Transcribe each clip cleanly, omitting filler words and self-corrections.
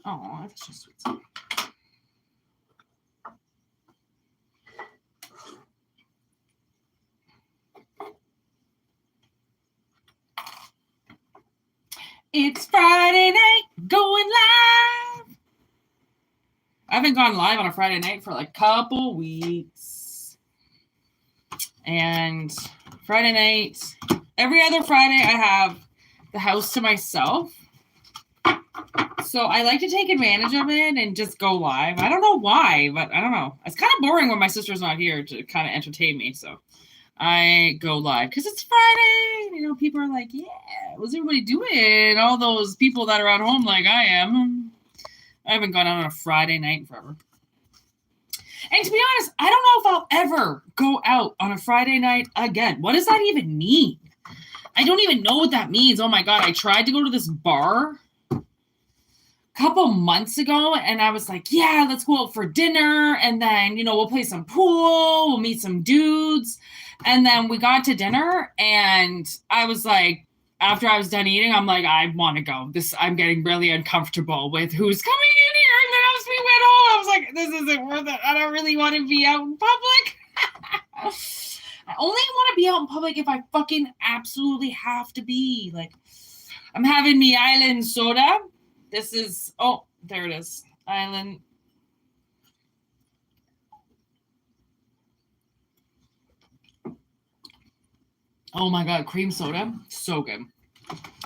Oh, that's just sweet. It's Friday night, going live. I haven't gone live on a Friday night for like a couple weeks. And Friday night, every other Friday, I have the house to myself. So I like to take advantage of it and just go live. I don't know why, but I don't know. It's kind of boring when my sister's not here to kind of entertain me. So I go live because it's Friday. You know, people are like, yeah, what's everybody doing? All those people that are at home like I am. I haven't gone out on a Friday night in forever. And to be honest, I don't know if I'll ever go out on a Friday night again. What does that even mean? I don't even know what that means. Oh my God, I tried to go to this bar couple months ago and I was like, yeah, let's go out for dinner and then, you know, we'll play some pool, we'll meet some dudes. And then we got to dinner and I was like, after I was done eating, I'm like, I want to go. I'm getting really uncomfortable with who's coming in here. And then as we went home, I was like, this isn't worth it. I don't really want to be out in public. I only want to be out in public if I fucking absolutely have to be. Like, I'm having me island soda. This is, oh, there it is. Island. Oh my God, cream soda. So good.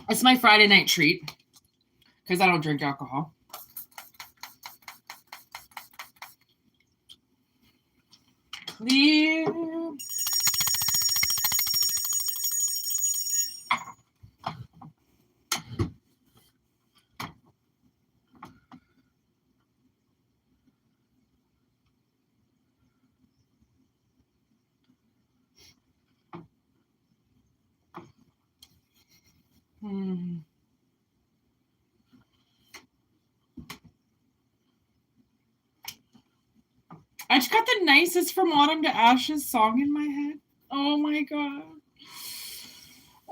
It's my Friday night treat because I don't drink alcohol. Clear. I just got the nicest From Autumn to Ashes song in my head. Oh my God.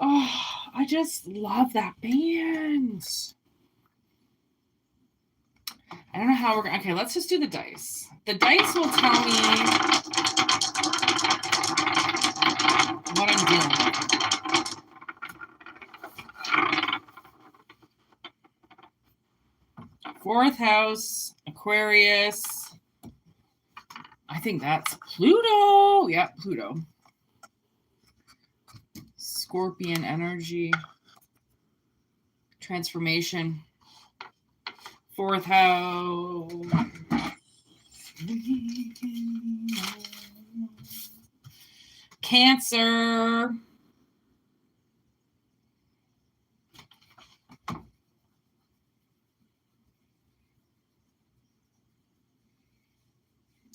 Oh, I just love that band. I don't know how we're going to. Okay, let's just do the dice. The dice will tell me what I'm dealing with. Fourth house, Aquarius. I think that's Pluto. Yeah, Pluto. Scorpion energy. Transformation. Fourth house. Cancer.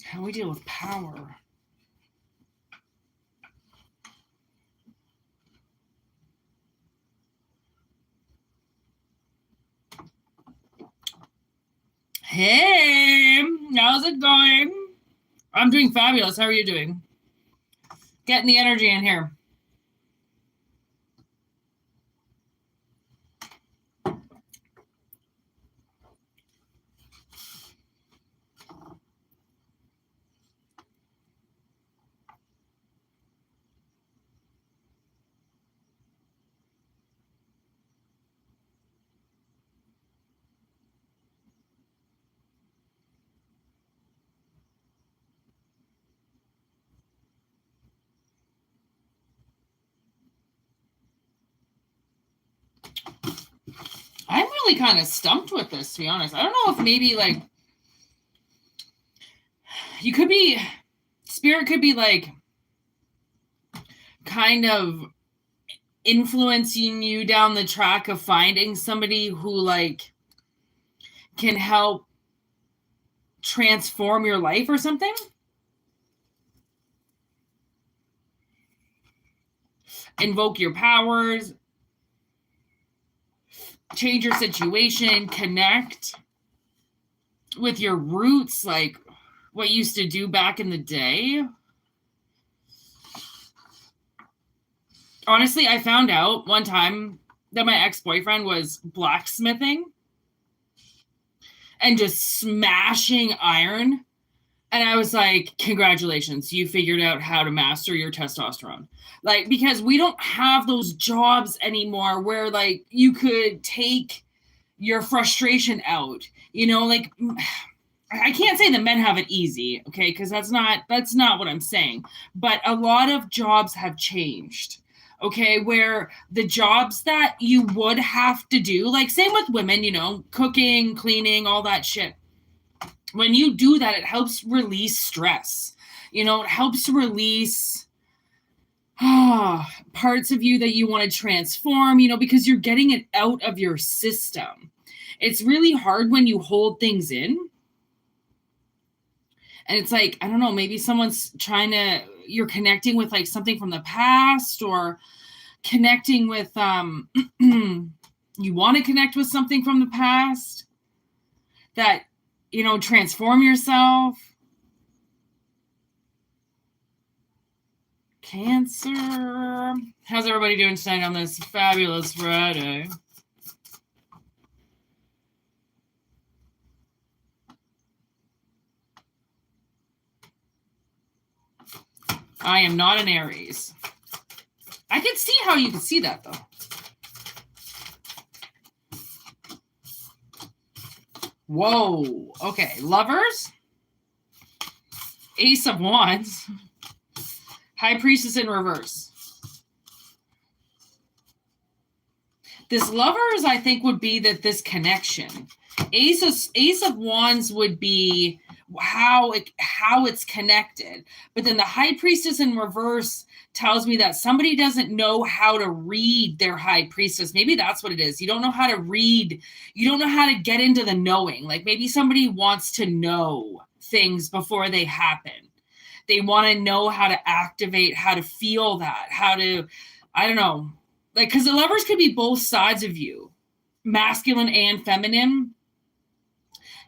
How we deal with power. Hey, how's it going? I'm doing fabulous. How are you doing? Getting the energy in here. I'm really kind of stumped with this, to be honest. I don't know if maybe like you could be, spirit could be like kind of influencing you down the track of finding somebody who like can help transform your life or something. Invoke your powers, change your situation, connect with your roots, like what you used to do back in the day. Honestly, I found out one time that my ex-boyfriend was blacksmithing. and just smashing iron. And I was like, congratulations, you figured out how to master your testosterone. Like, because we don't have those jobs anymore where like you could take your frustration out, you know, like I can't say that men have it easy, okay? Because that's not what I'm saying. But a lot of jobs have changed, okay? Where the jobs that you would have to do, like same with women, you know, cooking, cleaning, all that shit. When you do that, it helps release stress. You know, it helps release parts of you that you want to transform, you know, because you're getting it out of your system. It's really hard when you hold things in. And it's like, I don't know, maybe someone's you're connecting with like something from the past, or connecting with, you want to connect with something from the past that, you know, transform yourself. Cancer. How's everybody doing tonight on this fabulous Friday? I am not an Aries. I can see how you can see that, though. Whoa. Okay. Lovers. Ace of Wands. High Priestess in reverse. This Lovers, I think, would be that this connection. Ace of Wands would be how it's connected. But then the High Priestess in reverse tells me that somebody doesn't know how to read their High Priestess. Maybe that's what it is. You don't know how to read. You don't know how to get into the knowing. Like maybe somebody wants to know things before they happen. They want to know how to activate, how to feel that, how to, I don't know. Like, because the Lovers could be both sides of you, masculine and feminine,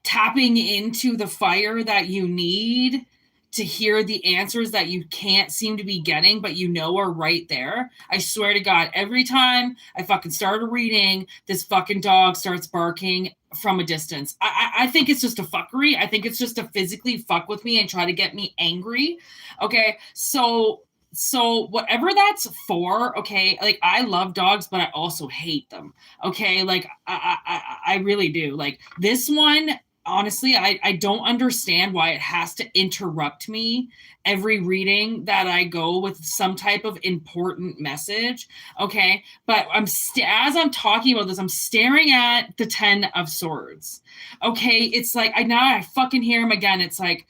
tapping into the fire that you need to hear the answers that you can't seem to be getting, but you know are right there. I swear to God, every time I fucking start a reading, this fucking dog starts barking from a distance. I think it's just a fuckery. I think it's just to physically fuck with me and try to get me angry. Okay, so whatever that's for, okay, like I love dogs, but I also hate them. Okay, like I really do. Like this one, honestly, I don't understand why it has to interrupt me every reading that I go with some type of important message. Okay. But as I'm talking about this, I'm staring at the 10 of Swords. Okay. It's like, I fucking hear him again. It's like,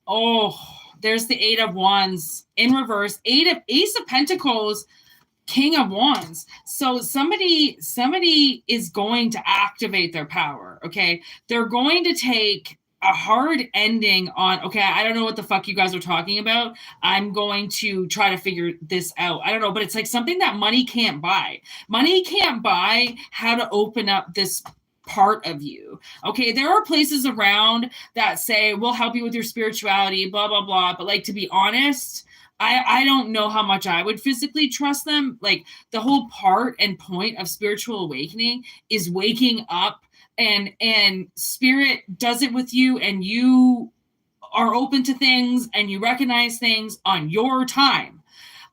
oh, there's the 8 of Wands in reverse, Ace of Pentacles, King of Wands. So somebody is going to activate their power. Okay. They're going to take a hard ending on, okay, I don't know what the fuck you guys are talking about. I'm going to try to figure this out. I don't know, but it's like something that money can't buy. Money can't buy how to open up this part of you. Okay. There are places around that say, we'll help you with your spirituality, blah, blah, blah. But like, to be honest, I don't know how much I would physically trust them. Like the whole part and point of spiritual awakening is waking up, and spirit does it with you, and you are open to things and you recognize things on your time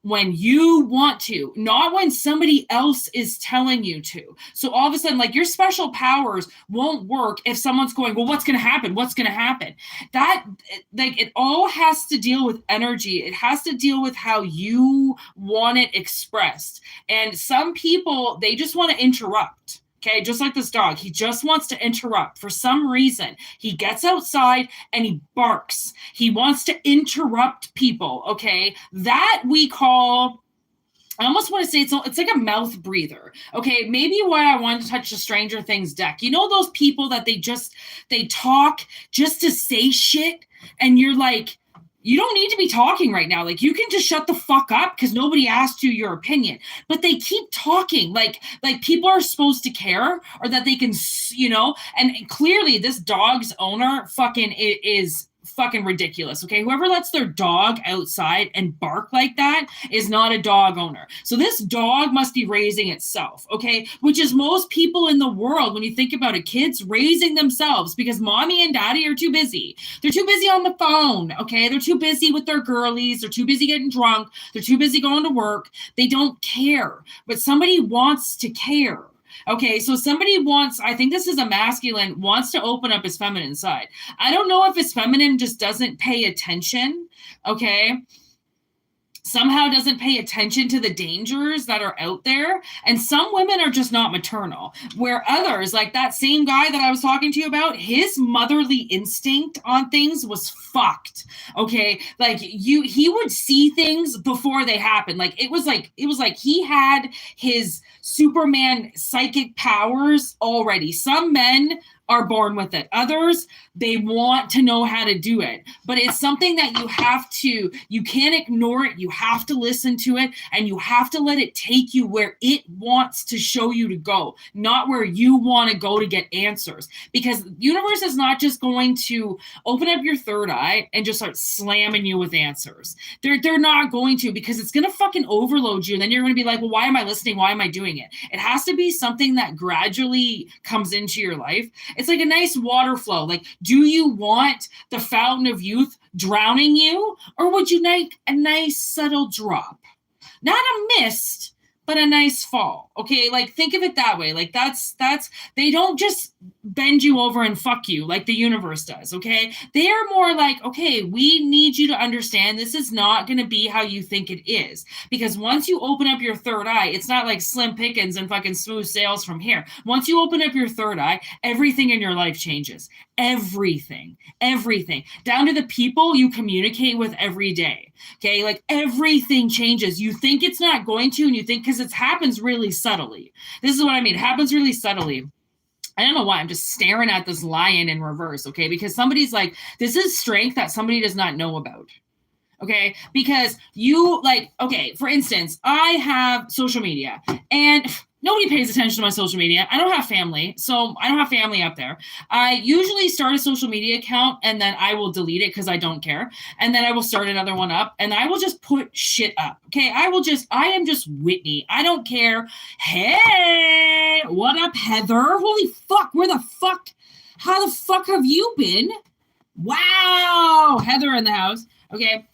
when you want to, not when somebody else is telling you to. So all of a sudden, like your special powers won't work if someone's going, well, what's going to happen? What's going to happen? That, like, it all has to deal with energy. It has to deal with how you want it expressed. And some people, they just want to interrupt. Okay, just like this dog, he just wants to interrupt for some reason. He gets outside and he barks. He wants to interrupt people. Okay, that we call, I almost want to say it's like a mouth breather. Okay, maybe why I wanted to touch the Stranger Things deck. You know those people that they talk just to say shit, and you're like, you don't need to be talking right now. Like, you can just shut the fuck up because nobody asked you your opinion. But they keep talking like people are supposed to care, or that they can, you know. And clearly, this dog's owner fucking is fucking ridiculous. Okay. Whoever lets their dog outside and bark like that is not a dog owner. So this dog must be raising itself. Okay. Which is most people in the world. When you think about it, kids raising themselves because mommy and daddy are too busy. They're too busy on the phone. Okay. They're too busy with their girlies. They're too busy getting drunk. They're too busy going to work. They don't care, but somebody wants to care. Okay, so somebody wants, I think this is a masculine, wants to open up his feminine side. I don't know if his feminine just doesn't pay attention, okay? Somehow doesn't pay attention to the dangers that are out there. And some women are just not maternal, where others, like that same guy that I was talking to you about, his motherly instinct on things was fucked. Okay. Like he would see things before they happened. Like it was like he had his Superman psychic powers already. Some men are born with it. Others, they want to know how to do it. But it's something that you can't ignore it. You have to listen to it and you have to let it take you where it wants to show you to go, not where you want to go to get answers. Because the universe is not just going to open up your third eye and just start slamming you with answers. They're not going to, because it's going to fucking overload you. And then you're going to be like, well, why am I listening? Why am I doing it? It has to be something that gradually comes into your life. It's like a nice water flow. Like, do you want the fountain of youth drowning you, or would you like a nice subtle drop? Not a mist, but a nice fall. Okay, like think of it that way. Like that's they don't just bend you over and fuck you like the universe does. Okay, they are more like, okay, we need you to understand this is not going to be how you think it is, because once you open up your third eye, it's not like slim pickings and fucking smooth sails from here. Once you open up your third eye, everything in your life changes. Everything down to the people you communicate with every day. Okay, like everything changes. You think it's not going to, and you think, because it happens really subtly. This is what I mean. It happens really subtly. I don't know why I'm just staring at this lion in reverse. Okay, because somebody's like, this is strength that somebody does not know about. Okay, because you like, okay, for instance, I have social media and nobody pays attention to my social media. I don't have family, so I don't have family up there. I usually start a social media account and then I will delete it because I don't care. And then I will start another one up and I will just put shit up. Okay, I am just Whitney. I don't care. Hey, what up, Heather? Holy fuck, how the fuck have you been? Wow, Heather in the house. Okay.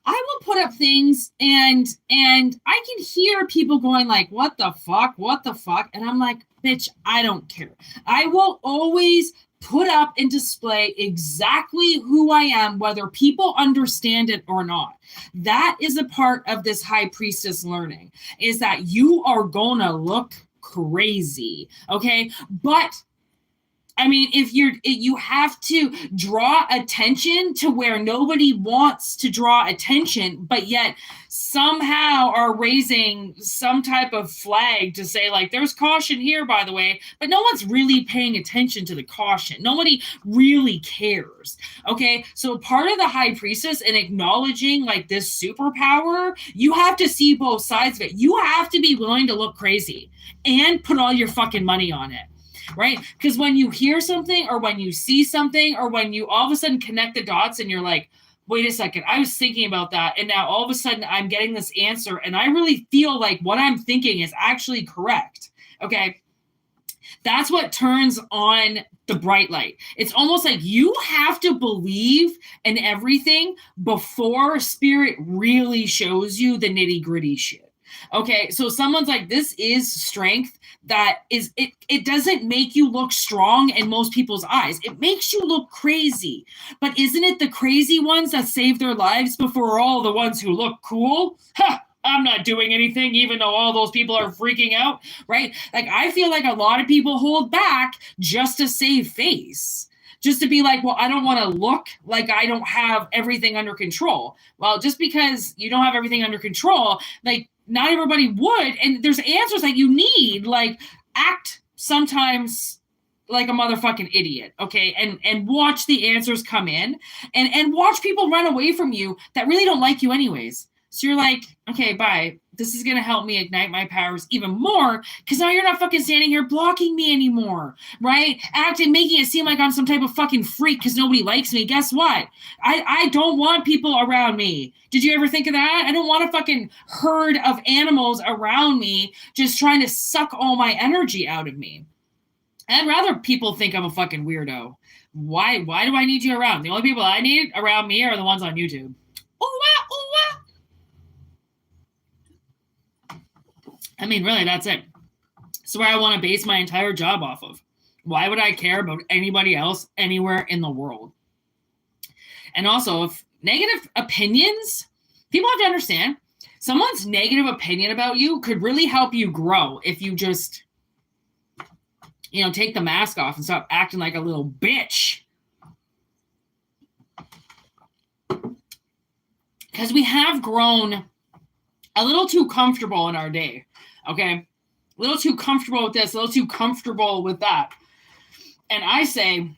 I will put up things and I can hear people going like, what the fuck? And I'm like, bitch, I don't care. I will always put up and display exactly who I am, whether people understand it or not. That is a part of this high priestess learning, is that you are gonna look crazy. Okay. But I mean, you have to draw attention to where nobody wants to draw attention, but yet somehow are raising some type of flag to say like, there's caution here, by the way, but no one's really paying attention to the caution. Nobody really cares. Okay. So part of the high priestess and acknowledging like this superpower, you have to see both sides of it. You have to be willing to look crazy and put all your fucking money on it. Right? Because when you hear something or when you see something or when you all of a sudden connect the dots and you're like, wait a second, I was thinking about that. And now all of a sudden I'm getting this answer and I really feel like what I'm thinking is actually correct. Okay. That's what turns on the bright light. It's almost like you have to believe in everything before spirit really shows you the nitty gritty shit. Okay, so someone's like, this is strength that is, it doesn't make you look strong in most people's eyes. It makes you look crazy. But isn't it the crazy ones that save their lives before all the ones who look cool? Ha! I'm not doing anything, even though all those people are freaking out, right? Like, I feel like a lot of people hold back just to save face. Just to be like, well, I don't want to look like I don't have everything under control. Well, just because you don't have everything under control, like, not everybody would. And there's answers that you need, like act sometimes like a motherfucking idiot. Okay. And watch the answers come in and watch people run away from you that really don't like you anyways. So you're like, okay, bye. this is going to help me ignite my powers even more, because now you're not fucking standing here blocking me anymore, right? Making it seem like I'm some type of fucking freak because nobody likes me. Guess what? I don't want people around me. Did you ever think of that? I don't want a fucking herd of animals around me just trying to suck all my energy out of me. I'd rather people think I'm a fucking weirdo. Why do I need you around? The only people I need around me are the ones on YouTube. Ooh, wah, ooh, wah. I mean, really, that's it. It's where I want to base my entire job off of. Why would I care about anybody else anywhere in the world? And also, if negative opinions, people have to understand, someone's negative opinion about you could really help you grow if you just, take the mask off and stop acting like a little bitch. Because we have grown a little too comfortable in our day, okay? A little too comfortable with this, a little too comfortable with that. And I say,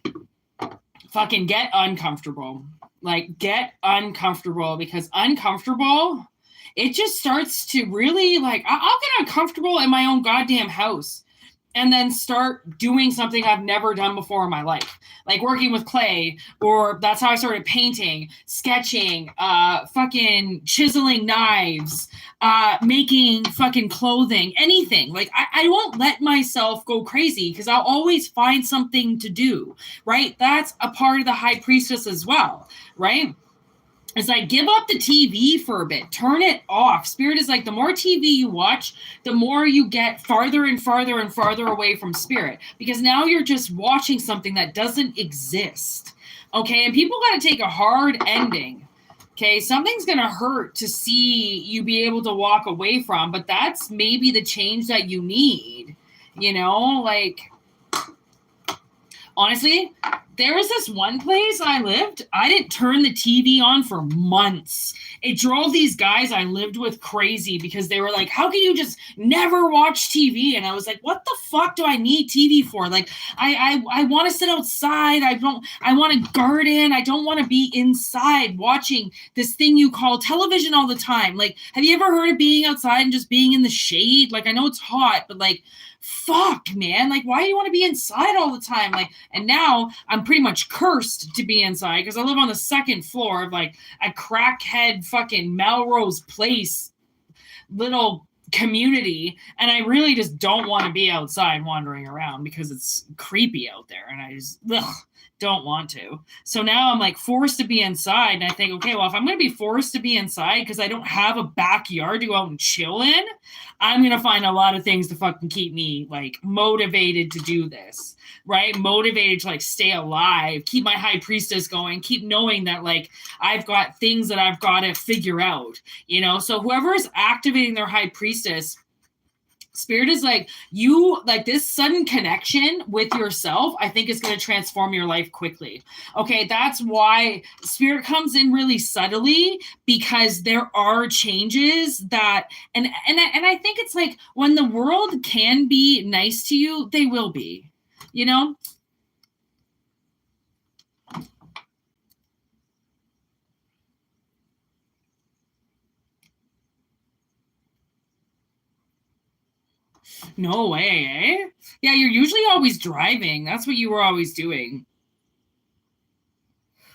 fucking get uncomfortable. Like, get uncomfortable, because uncomfortable, it just starts to really, like, I'll get uncomfortable in my own goddamn house and then start doing something I've never done before in my life. Like working with clay, or that's how I started painting, sketching, fucking chiseling knives, making fucking clothing, anything. Like I won't let myself go crazy because I'll always find something to do, right? That's a part of the high priestess as well, right? It's like, give up the TV for a bit. Turn it off. Spirit is like, the more TV you watch, the more you get farther and farther and farther away from spirit. Because now you're just watching something that doesn't exist. Okay? And people got to take a hard ending. Okay? Something's going to hurt to see you be able to walk away from. But that's maybe the change that you need. Like, honestly, there was this one place I lived. I didn't turn the TV on for months. It drove these guys I lived with crazy because they were like, how can you just never watch TV? And I was like, what the fuck do I need TV for? Like, I want to sit outside. I want to garden. I don't want to be inside watching this thing you call television all the time. Like, have you ever heard of being outside and just being in the shade? Like, I know it's hot, but like, fuck, man. Like, why do you want to be inside all the time? Like, and now I'm pretty much cursed to be inside because I live on the second floor of like a crackhead fucking Melrose Place little community, and I really just don't want to be outside wandering around because it's creepy out there, and I just don't want to. So now I'm like forced to be inside, and I think, okay, well, if I'm going to be forced to be inside because I don't have a backyard to go out and chill in, I'm going to find a lot of things to fucking keep me like motivated to do this, right? Motivated to like stay alive, keep my high priestess going, keep knowing that like I've got things that I've got to figure out, So whoever is activating their high priestess, spirit is like, you like this sudden connection with yourself, I think is going to transform your life quickly. Okay, that's why spirit comes in really subtly, because there are changes that, and I think it's like when the world can be nice to you, they will be, No way, eh? Yeah, you're usually always driving. That's what you were always doing.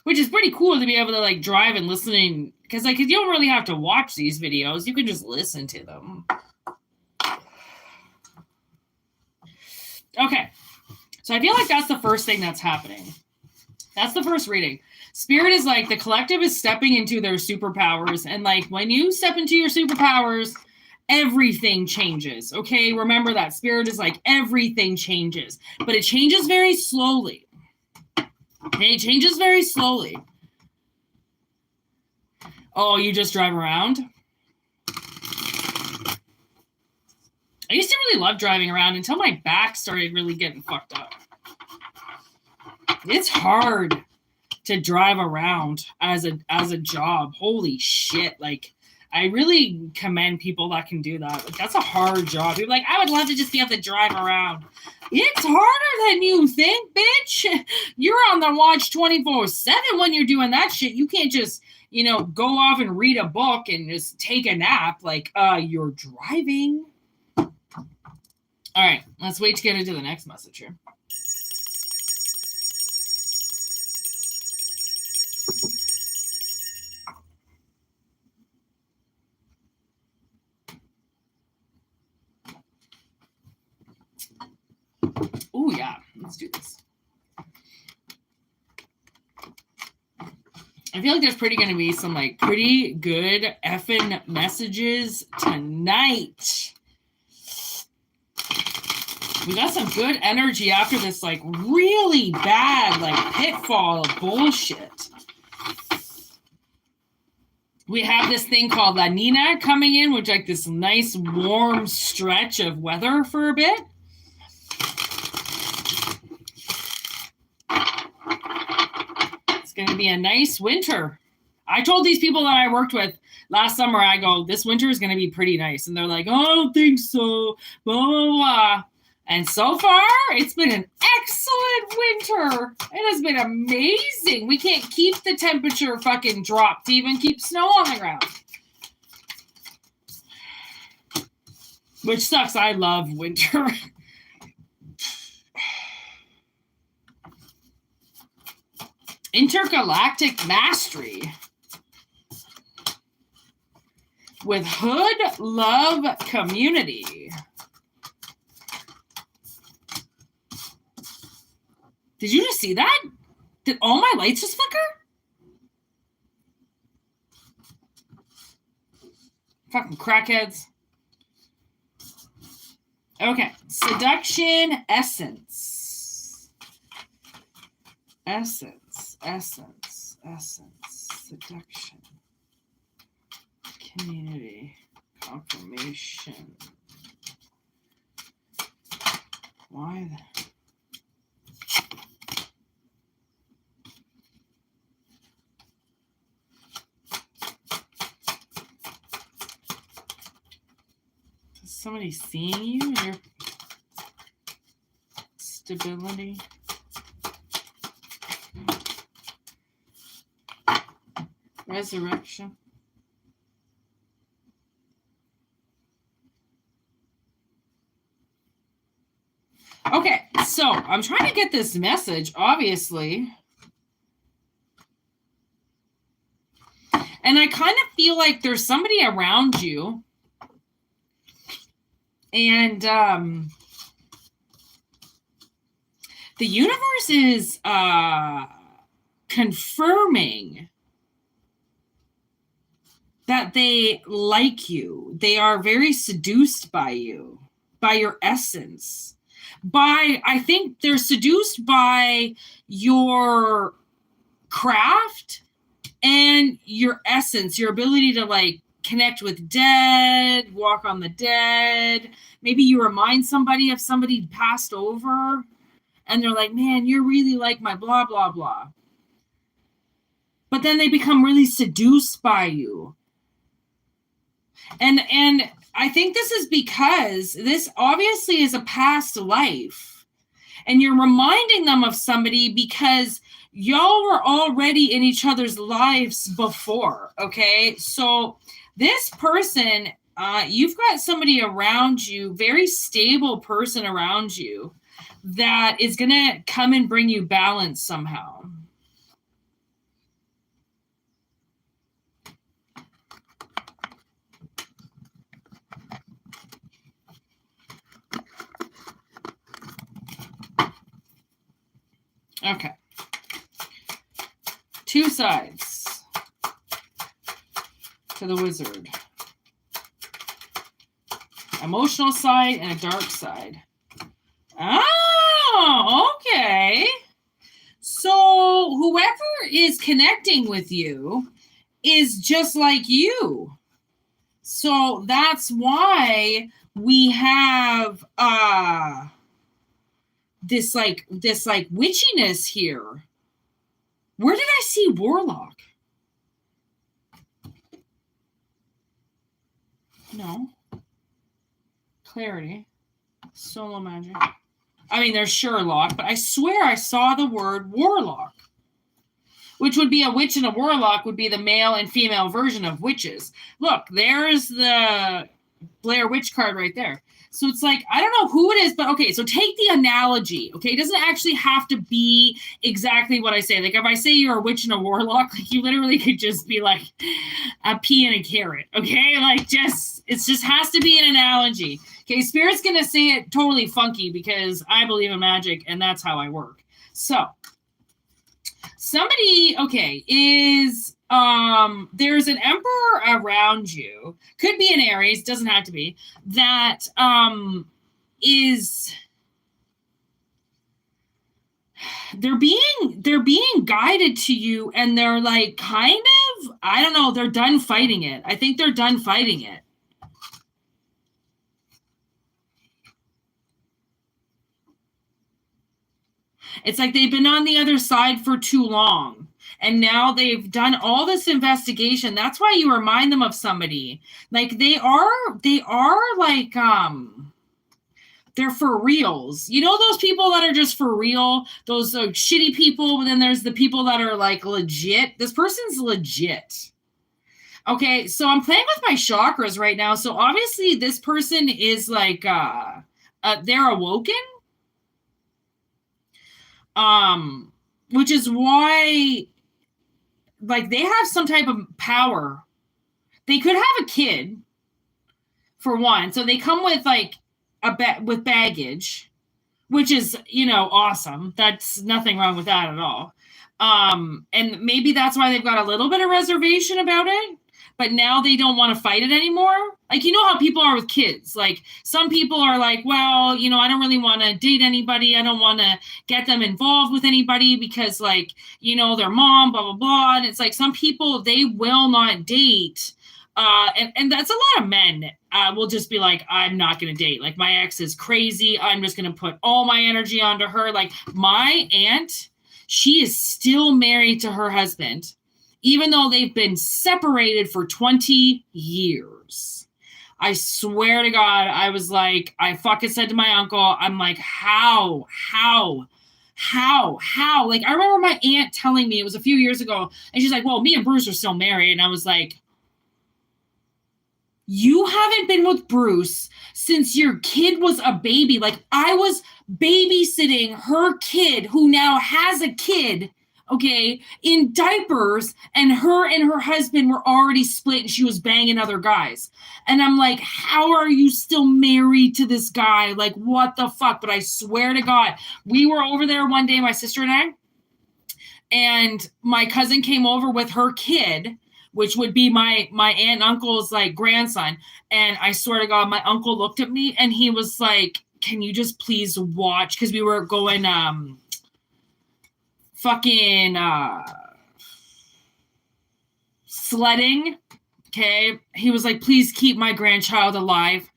Which is pretty cool to be able to like drive and listening, because like you don't really have to watch these videos. You can just listen to them. Okay. So I feel like that's the first thing that's happening. That's the first reading. Spirit is like the collective is stepping into their superpowers. And like when you step into your superpowers, everything changes. Okay, remember that. Spirit is like everything changes, but it changes very slowly. Okay, it changes very slowly. Oh, you just drive around? I used to really love driving around until my back started really getting fucked up. It's hard to drive around as a job. Holy shit. Like, I really commend people that can do that. Like, that's a hard job. You're like, I would love to just be able to drive around. It's harder than you think, bitch. You're on the watch 24/7 when you're doing that shit. You can't just go off and read a book and just take a nap. Like, you're driving. All right, let's wait to get into the next message here. Oh, yeah. Let's do this. I feel like there's going to be some like pretty good effing messages tonight. We got some good energy after this like really bad like pitfall of bullshit. We have this thing called La Nina coming in, which like this nice warm stretch of weather for a bit. Going to be a nice winter. I told these people that I worked with last summer, I go, this winter is going to be pretty nice. And they're like, oh, I don't think so. Blah, blah, blah. And so far, it's been an excellent winter. It has been amazing. We can't keep the temperature fucking dropped to even keep snow on the ground. Which sucks. I love winter. Intergalactic Mastery with Hood Love Community. Did you just see that? Did all my lights just flicker? Fucking crackheads. Okay. Seduction Essence. Essence, seduction, community, confirmation. Why? Is somebody seeing you in your stability? Resurrection. Okay, so I'm trying to get this message, obviously. And I kind of feel like there's somebody around you. And the universe is confirming that they like you. They are very seduced by you, by your essence. I think they're seduced by your craft and your essence, your ability to like connect with dead, walk on the dead. Maybe you remind somebody of somebody passed over and they're like, man, you're really like my blah, blah, blah. But then they become really seduced by you. And I think this is because this obviously is a past life. And you're reminding them of somebody because y'all were already in each other's lives before, okay? So this person, you've got somebody around you, very stable person around you that is going to come and bring you balance somehow. Okay. Two sides to the wizard. Emotional side and a dark side. Oh, okay. So whoever is connecting with you is just like you. So that's why we have this witchiness here. Where did I see warlock? No. Clarity. Solo magic. I mean, there's Sherlock, but I swear I saw the word warlock. which would be a witch and a warlock would be the male and female version of witches. Look, there's the Blair Witch card right there. So it's like, I don't know who it is, but okay, so take the analogy, okay? It doesn't actually have to be exactly what I say. Like, if I say you're a witch and a warlock, like, you literally could just be like a pea and a carrot, okay? Like, it just has to be an analogy. Okay, Spirit's gonna say it totally funky because I believe in magic, and that's how I work. So, somebody, okay, is... there's an emperor around you, could be an Aries, doesn't have to be, that is they're being guided to you, and they're like kind of, I don't know, they're done fighting it. I think they're done fighting it. It's like they've been on the other side for too long. And now they've done all this investigation. That's why you remind them of somebody. Like they are like, they're for reals. You know those people that are just for real? Those shitty people, but then there's the people that are like legit. This person's legit. Okay, so I'm playing with my chakras right now. So obviously this person is like, they're awoken. Which is why... like they have some type of power. They could have a kid, for one. So they come with like with baggage, which is, you know, awesome. That's nothing wrong with that at all. And maybe that's why they've got a little bit of reservation about it, but now they don't want to fight it anymore. Like, you know how people are with kids. Like, some people are like, well, you know, I don't really want to date anybody. I don't want to get them involved with anybody because, like, you know, their mom, blah, blah, blah. And it's like some people, they will not date. And that's a lot of men will just be like, I'm not going to date. Like, my ex is crazy. I'm just going to put all my energy onto her. Like, my aunt, she is still married to her husband, even though they've been separated for 20 years. I swear to God, I was like, I fucking said to my uncle, I'm like, how? Like, I remember my aunt telling me, it was a few years ago, and she's like, well, me and Bruce are still married. And I was like, you haven't been with Bruce since your kid was a baby. Like, I was babysitting her kid, who now has a kid, okay, in diapers, and her husband were already split, and she was banging other guys. And I'm like, how are you still married to this guy? Like, what the fuck? But I swear to God, we were over there one day, my sister and I, and my cousin came over with her kid, which would be my aunt and uncle's like grandson. And I swear to God, my uncle looked at me and he was like, can you just please watch? Because we were going fucking sledding. Okay. He was like, please keep my grandchild alive.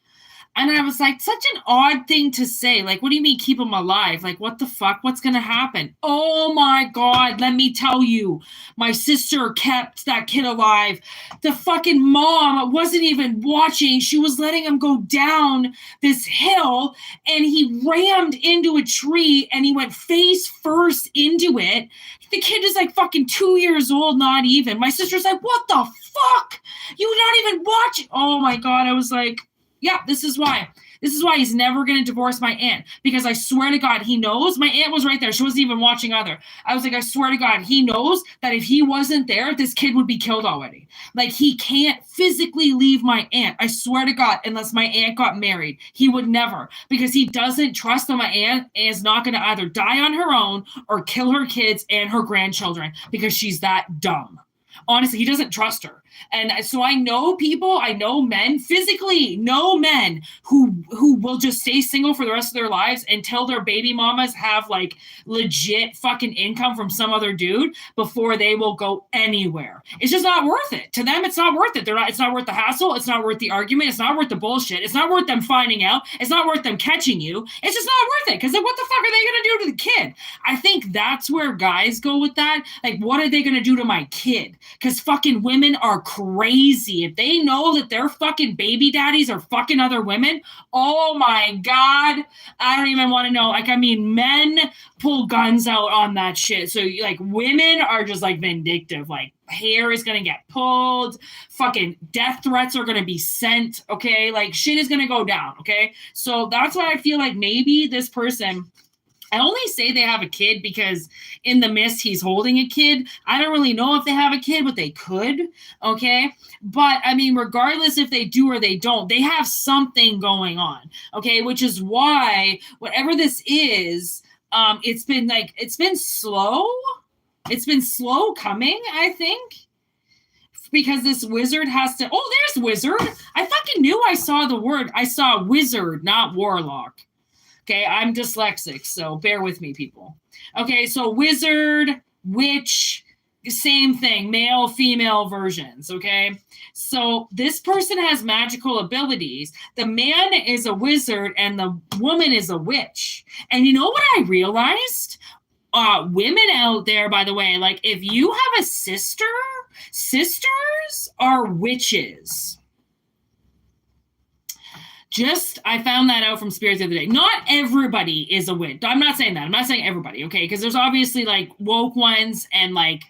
And I was like, such an odd thing to say. Like, what do you mean keep him alive? Like, what the fuck? What's going to happen? Oh my God. Let me tell you, my sister kept that kid alive. The fucking mom wasn't even watching. She was letting him go down this hill, and he rammed into a tree, and he went face first into it. The kid is like fucking 2 years old, not even. My sister's like, what the fuck? You not even watching? Oh my God. I was like, yeah, this is why. This is why he's never going to divorce my aunt, because I swear to God, he knows. My aunt was right there. She wasn't even watching either. I was like, I swear to God, he knows that if he wasn't there, this kid would be killed already. Like, he can't physically leave my aunt. I swear to God, unless my aunt got married, he would never, because he doesn't trust that my aunt is not going to either die on her own or kill her kids and her grandchildren because she's that dumb. Honestly, he doesn't trust her. And so I know people, I know men, physically know men who will just stay single for the rest of their lives until their baby mamas have like legit fucking income from some other dude before they will go anywhere. It's just not worth it. To them, it's not worth it. It's not worth the hassle. It's not worth the argument. It's not worth the bullshit. It's not worth them finding out. It's not worth them catching you. It's just not worth it. Because then what the fuck are they going to do to the kid? I think that's where guys go with that. Like, what are they going to do to my kid? because fucking women are crazy. If they know that their fucking baby daddies are fucking other women, oh my God, I don't even want to know. Like, I mean, men pull guns out on that shit. So, like, women are just, like, vindictive. Like, hair is going to get pulled. Fucking death threats are going to be sent, okay? Like, shit is going to go down, okay? So that's why I feel like maybe this person... I only say they have a kid because in the mist he's holding a kid. I don't really know if they have a kid, but they could, okay? But, I mean, regardless if they do or they don't, they have something going on, okay? Which is why, whatever this is, it's been slow. It's been slow coming, I think. Because this wizard has to... Oh, there's wizard. I fucking knew I saw the word. I saw wizard, not warlock. Okay, I'm dyslexic, so bear with me, people. Okay, so wizard, witch, same thing, male, female versions, okay? So this person has magical abilities. The man is a wizard and the woman is a witch. And you know what I realized? Women out there, by the way, like if you have a sister, sisters are witches. I found that out from spirits the other day. Not everybody is a witch. I'm not saying that. I'm not saying everybody, okay? Because there's obviously like woke ones and like,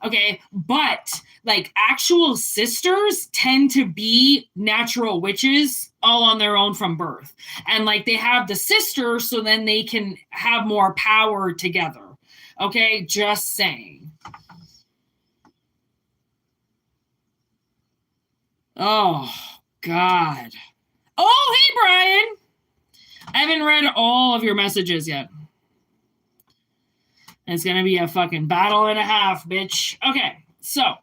okay, but like actual sisters tend to be natural witches all on their own from birth. And like they have the sister so then they can have more power together. Okay, just saying. Oh, God. Oh, hey, Brian. I haven't read all of your messages yet. It's going to be a fucking battle and a half, bitch. Okay, so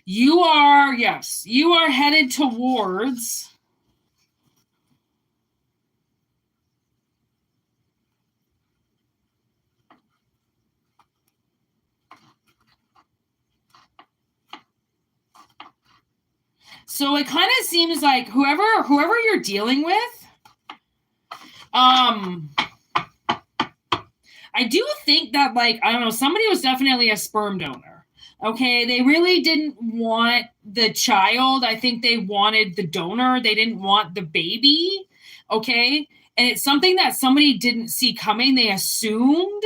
you are headed towards... So it kind of seems like whoever you're dealing with, I do think that, like, I don't know, somebody was definitely a sperm donor. Okay, they really didn't want the child. I think they wanted the donor. They didn't want the baby. Okay, and it's something that somebody didn't see coming. They assumed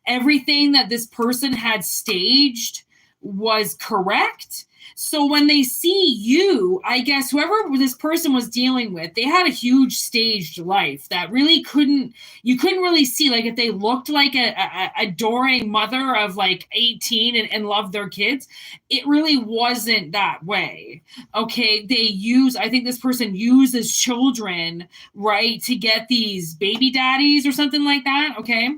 everything that this person had staged was correct. So when they see you, I guess whoever this person was dealing with, they had a huge staged life that really you couldn't really see. Like if they looked like a adoring mother of like 18 and loved their kids, it really wasn't that way. Okay, I think this person uses children, right, to get these baby daddies or something like that, okay?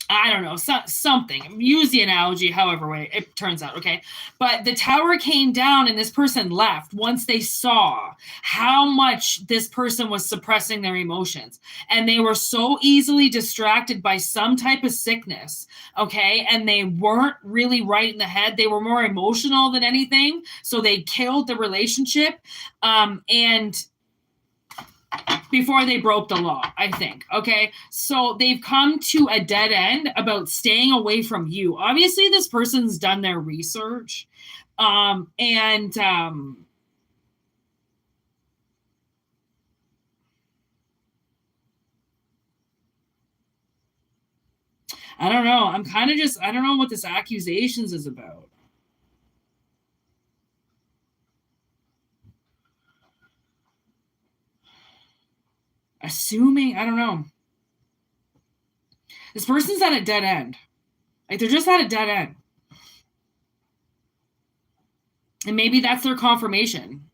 I don't know, something. Use the analogy however way it turns out, okay? But the tower came down and this person left once they saw how much this person was suppressing their emotions. And they were so easily distracted by some type of sickness, okay? And they weren't really right in the head. They were more emotional than anything. So they killed the relationship. And before they broke the law, I think. Okay. So they've come to a dead end about staying away from you. Obviously, this person's done their research. I don't know. I'm kind of I don't know what this accusations is about. Assuming, I don't know. This person's at a dead end. Like they're just at a dead end. And maybe that's their confirmation.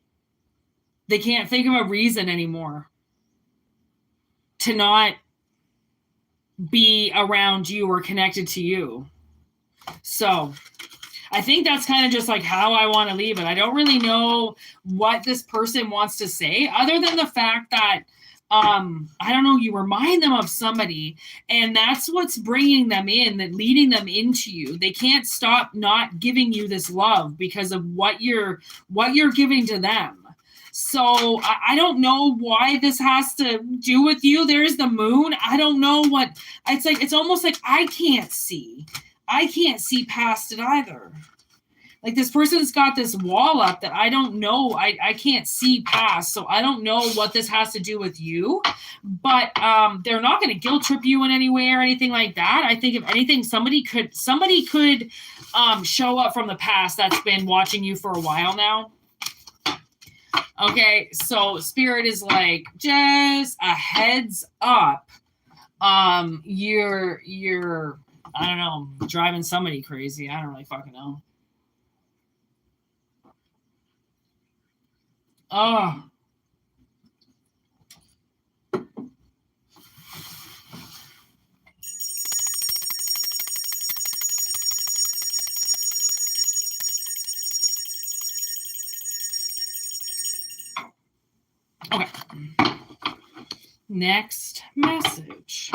They can't think of a reason anymore to not be around you or connected to you. So I think that's kind of just like how I want to leave it. I don't really know what this person wants to say other than the fact that I don't know, you remind them of somebody and that's what's bringing them in, that leading them into you. They can't stop not giving you this love because of what you're giving to them. So I don't know why this has to do with you. There's the moon. I don't know what it's like. It's almost like I can't see. I can't see past it either. Like this person's got this wall up that I don't know. I can't see past. So I don't know what this has to do with you. But they're not going to guilt trip you in any way or anything like that. I think if anything, somebody could show up from the past that's been watching you for a while now. Okay, so Spirit is like, just a heads up. You're I don't know, driving somebody crazy. I don't really fucking know. Oh. Okay. Next message.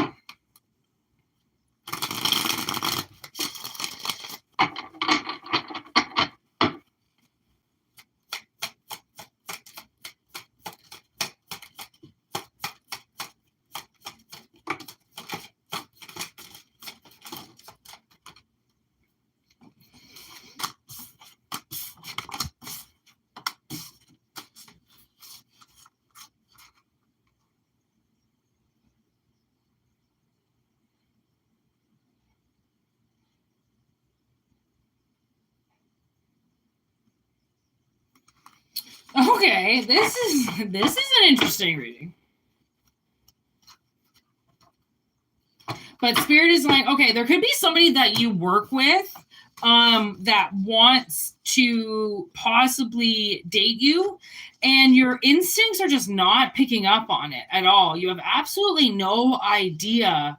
Okay, this is an interesting reading. But Spirit is like, okay, there could be somebody that you work with that wants to possibly date you, and your instincts are just not picking up on it at all. You have absolutely no idea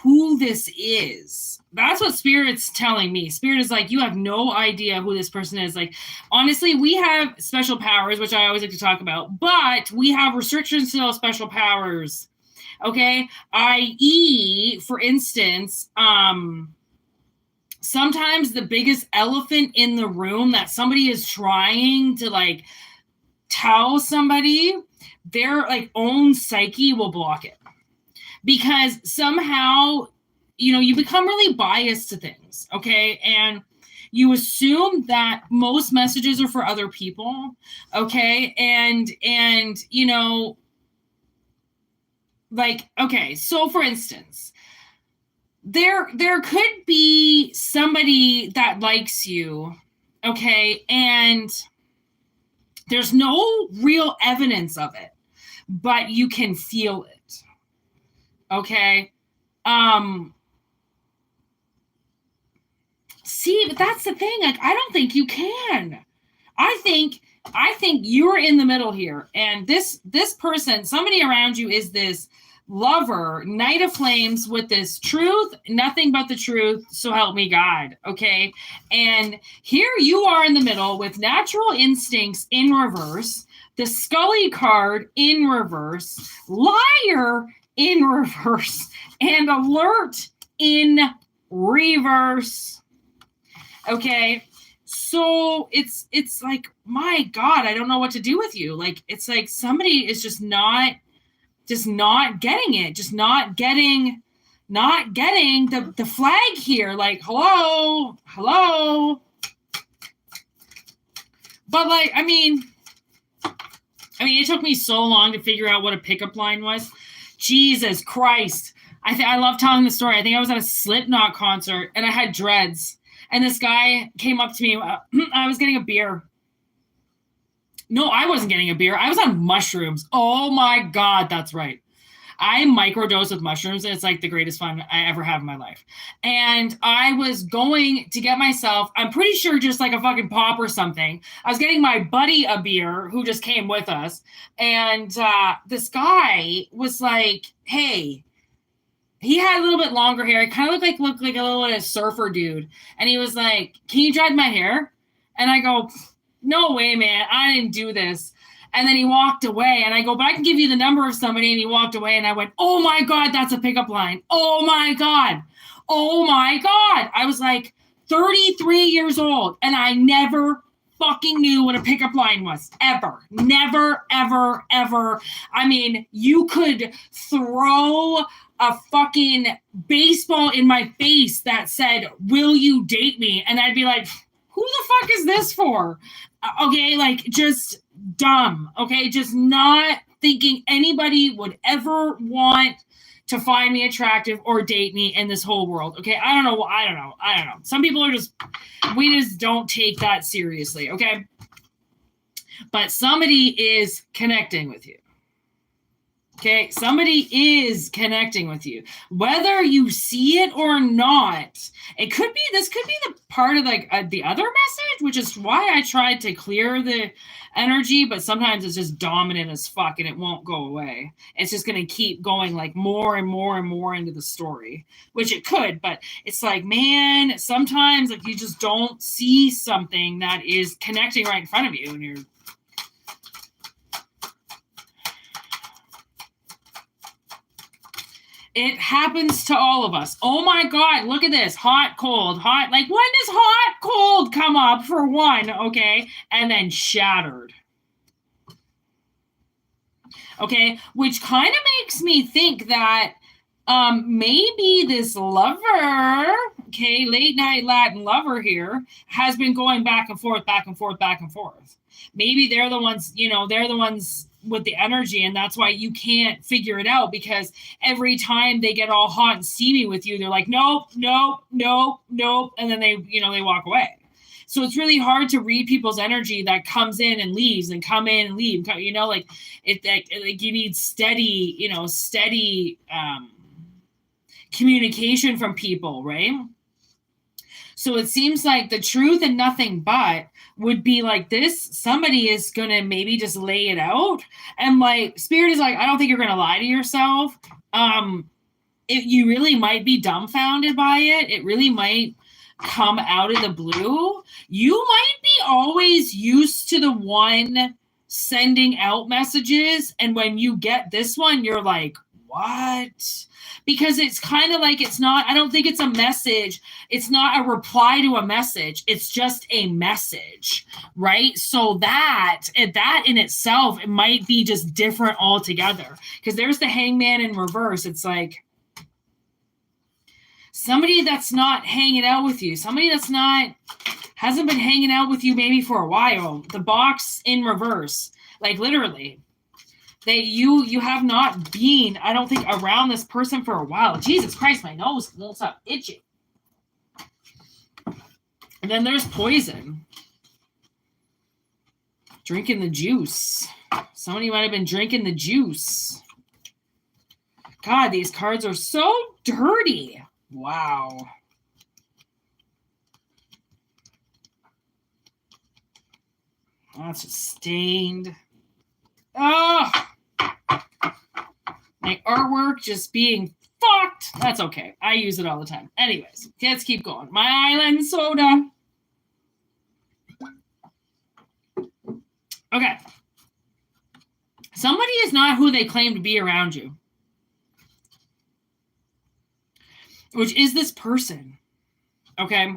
who this is. That's what Spirit's telling me. Spirit is like, you have no idea who this person is. Like, honestly, we have special powers, which I always like to talk about, but we have restrictions to those special powers. Okay, i.e., for instance, sometimes the biggest elephant in the room that somebody is trying to like tell somebody, their like own psyche will block it. Because somehow, you know, you become really biased to things, okay? And you assume that most messages are for other people, okay? And you know, like, okay, so for instance, there could be somebody that likes you, okay? And there's no real evidence of it, but you can feel it. Okay. See, but that's the thing. Like, I don't think you can. I think you're in the middle here. And this person, somebody around you is this lover, Knight of Flames with this truth, nothing but the truth. So help me God. Okay. And here you are in the middle with natural instincts in reverse, the Scully card in reverse, liar in reverse, and alert in reverse. Okay, so it's like, my God, I don't know what to do with you. Like, it's like somebody is just not getting it, just not getting the flag here. Like, hello. But like, I mean, it took me so long to figure out what a pickup line was. Jesus Christ. I love telling the story. I think I was at a Slipknot concert and I had dreads. And this guy came up to me. I was getting a beer. No, I wasn't getting a beer. I was on mushrooms. Oh my God, that's right. I microdose with mushrooms, and it's like the greatest fun I ever have in my life. And I was going to get myself, I'm pretty sure just like a fucking pop or something. I was getting my buddy a beer who just came with us. And this guy was like, hey, he had a little bit longer hair. He kind of looked like a little surfer dude. And he was like, can you dread my hair? And I go, no way, man. I didn't do this. And then he walked away, and I go, but I can give you the number of somebody. And he walked away, and I went, oh my God, that's a pickup line. Oh my God. Oh my God. I was like 33 years old, and I never fucking knew what a pickup line was. Ever. Never, ever, ever. I mean, you could throw a fucking baseball in my face that said, "Will you date me?" And I'd be like, who the fuck is this for? Okay, like, just dumb. Okay, just not thinking anybody would ever want to find me attractive or date me in this whole world. Okay, I don't know. Some people are just, we just don't take that seriously. Okay, but somebody is connecting with you. Okay, somebody is connecting with you, whether you see it or not. This could be the part of like the other message, which is why I tried to clear the energy, but sometimes it's just dominant as fuck and it won't go away. It's just going to keep going like more and more and more into the story, which it could, but it's like, man, sometimes like you just don't see something that is connecting right in front of you and you're, it happens to all of us. Oh my God, look at this. Hot, cold, hot. Like, when does hot, cold come up for one? Okay. And then shattered. Okay. Which kind of makes me think that maybe this lover, okay, late night Latin lover here, has been going back and forth, back and forth, back and forth. Maybe they're the ones, they're the ones with the energy, and that's why you can't figure it out, because every time they get all hot and steamy with you, they're like, nope, nope, nope, nope, and then they walk away. So it's really hard to read people's energy that comes in and leaves and come in and leave. Like you need steady communication from people, right? So it seems like the truth and nothing but would be like this. Somebody is going to maybe just lay it out. And like Spirit is like, I don't think you're going to lie to yourself. You really might be dumbfounded by it. It really might come out of the blue. You might be always used to the one sending out messages. And when you get this one, you're like, what? Because it's kind of like, I don't think it's a message. It's not a reply to a message. It's just a message, right? So that in itself, it might be just different altogether. Because there's the Hangman in reverse. It's like somebody that's not hanging out with you. Somebody that's hasn't been hanging out with you maybe for a while. The box in reverse, like literally. You have not been, I don't think, around this person for a while. Jesus Christ, my nose won't stop itching. And then there's poison. Drinking the juice. Somebody might have been drinking the juice. God, these cards are so dirty. Wow. That's just stained. Oh, my artwork just being fucked. That's okay. I use it all the time. Anyways, let's keep going. My island soda. Okay. Somebody is not who they claim to be around you. Which is this person. Okay.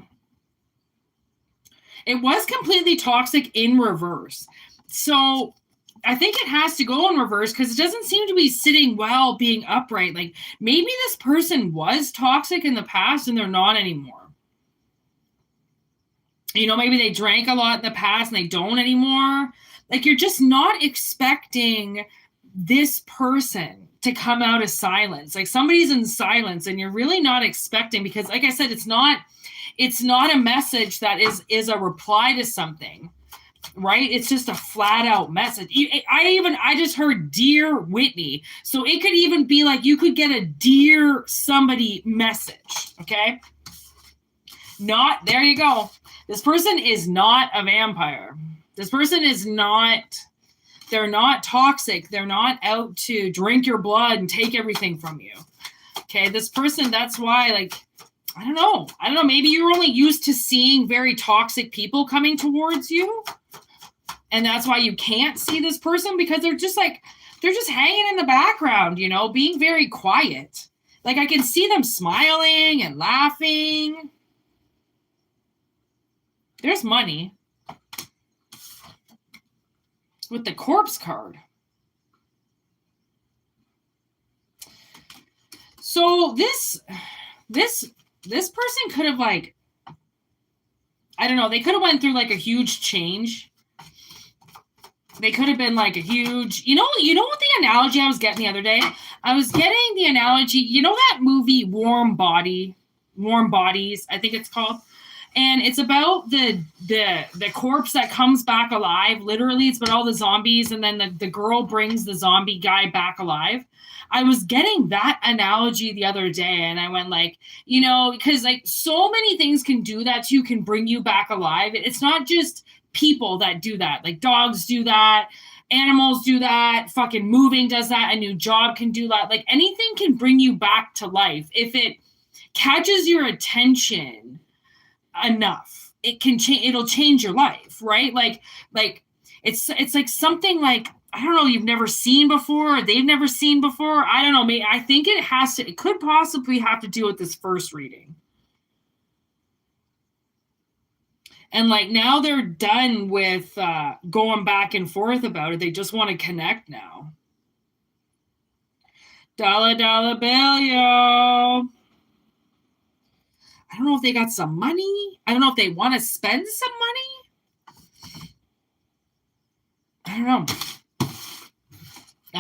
It was completely toxic in reverse. So I think it has to go in reverse because it doesn't seem to be sitting well being upright. Like maybe this person was toxic in the past and they're not anymore. Maybe they drank a lot in the past and they don't anymore. Like you're just not expecting this person to come out of silence. Like somebody's in silence and you're really not expecting, because like I said, it's not a message that is a reply to something. Right? It's just a flat out message. I just heard Dear Whitney. So it could even be like you could get a Dear somebody message. Okay. There you go. This person is not a vampire. This person is not, they're not toxic. They're not out to drink your blood and take everything from you. Okay. This person, that's why, like, I don't know. Maybe you're only used to seeing very toxic people coming towards you. And that's why you can't see this person, because they're just hanging in the background, being very quiet. Like I can see them smiling and laughing. There's money. with the corpse card. So this person could have, like, I don't know, they could have went through like a huge change. They could have been like a huge, you know what the analogy I was getting the other day? I was getting the analogy, you know that movie Warm Bodies, I think it's called. And it's about the corpse that comes back alive. Literally, it's about all the zombies, and then the girl brings the zombie guy back alive. I was getting that analogy the other day, and I went like, because like so many things can do that to you, can bring you back alive. It's not just people that do that. Like dogs do that, animals do that, fucking moving does that, a new job can do that. Like anything can bring you back to life if it catches your attention enough. It'll change your life, right? Like it's like something like, I don't know, you've never seen before, or they've never seen before. I don't know. Maybe I think it could possibly have to do with this first reading. And like now they're done with going back and forth about it. They just want to connect now. Dollar bill, yo. I don't know if they got some money. I don't know if they want to spend some money. I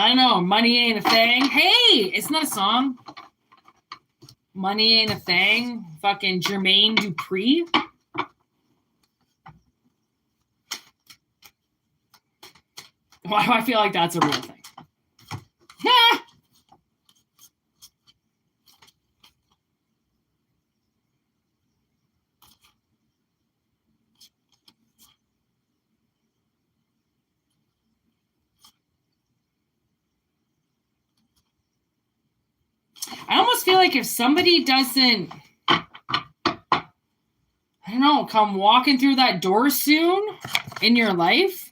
don't know. Money ain't a thing. Hey, it's not a song. Money ain't a thing. Fucking Jermaine Dupri. Why do I feel like that's a real thing? Yeah. I almost feel like if somebody doesn't, I don't know, come walking through that door soon in your life,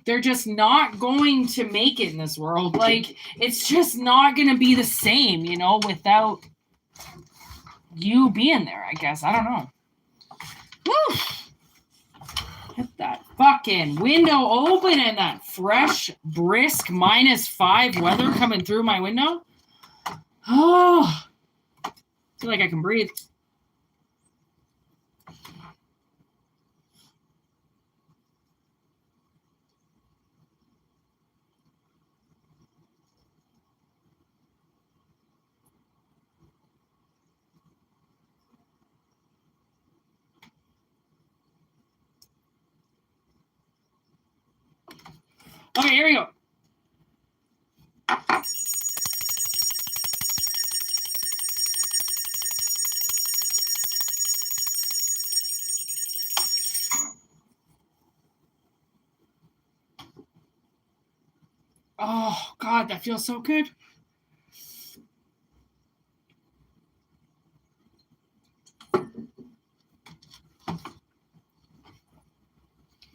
they're just not going to make it in this world. Like, it's just not going to be the same, without you being there, I guess. I don't know. Woo! Get that fucking window open and that fresh, brisk -5 weather coming through my window. Oh, I feel like I can breathe. Okay, here we go. Oh, God, that feels so good.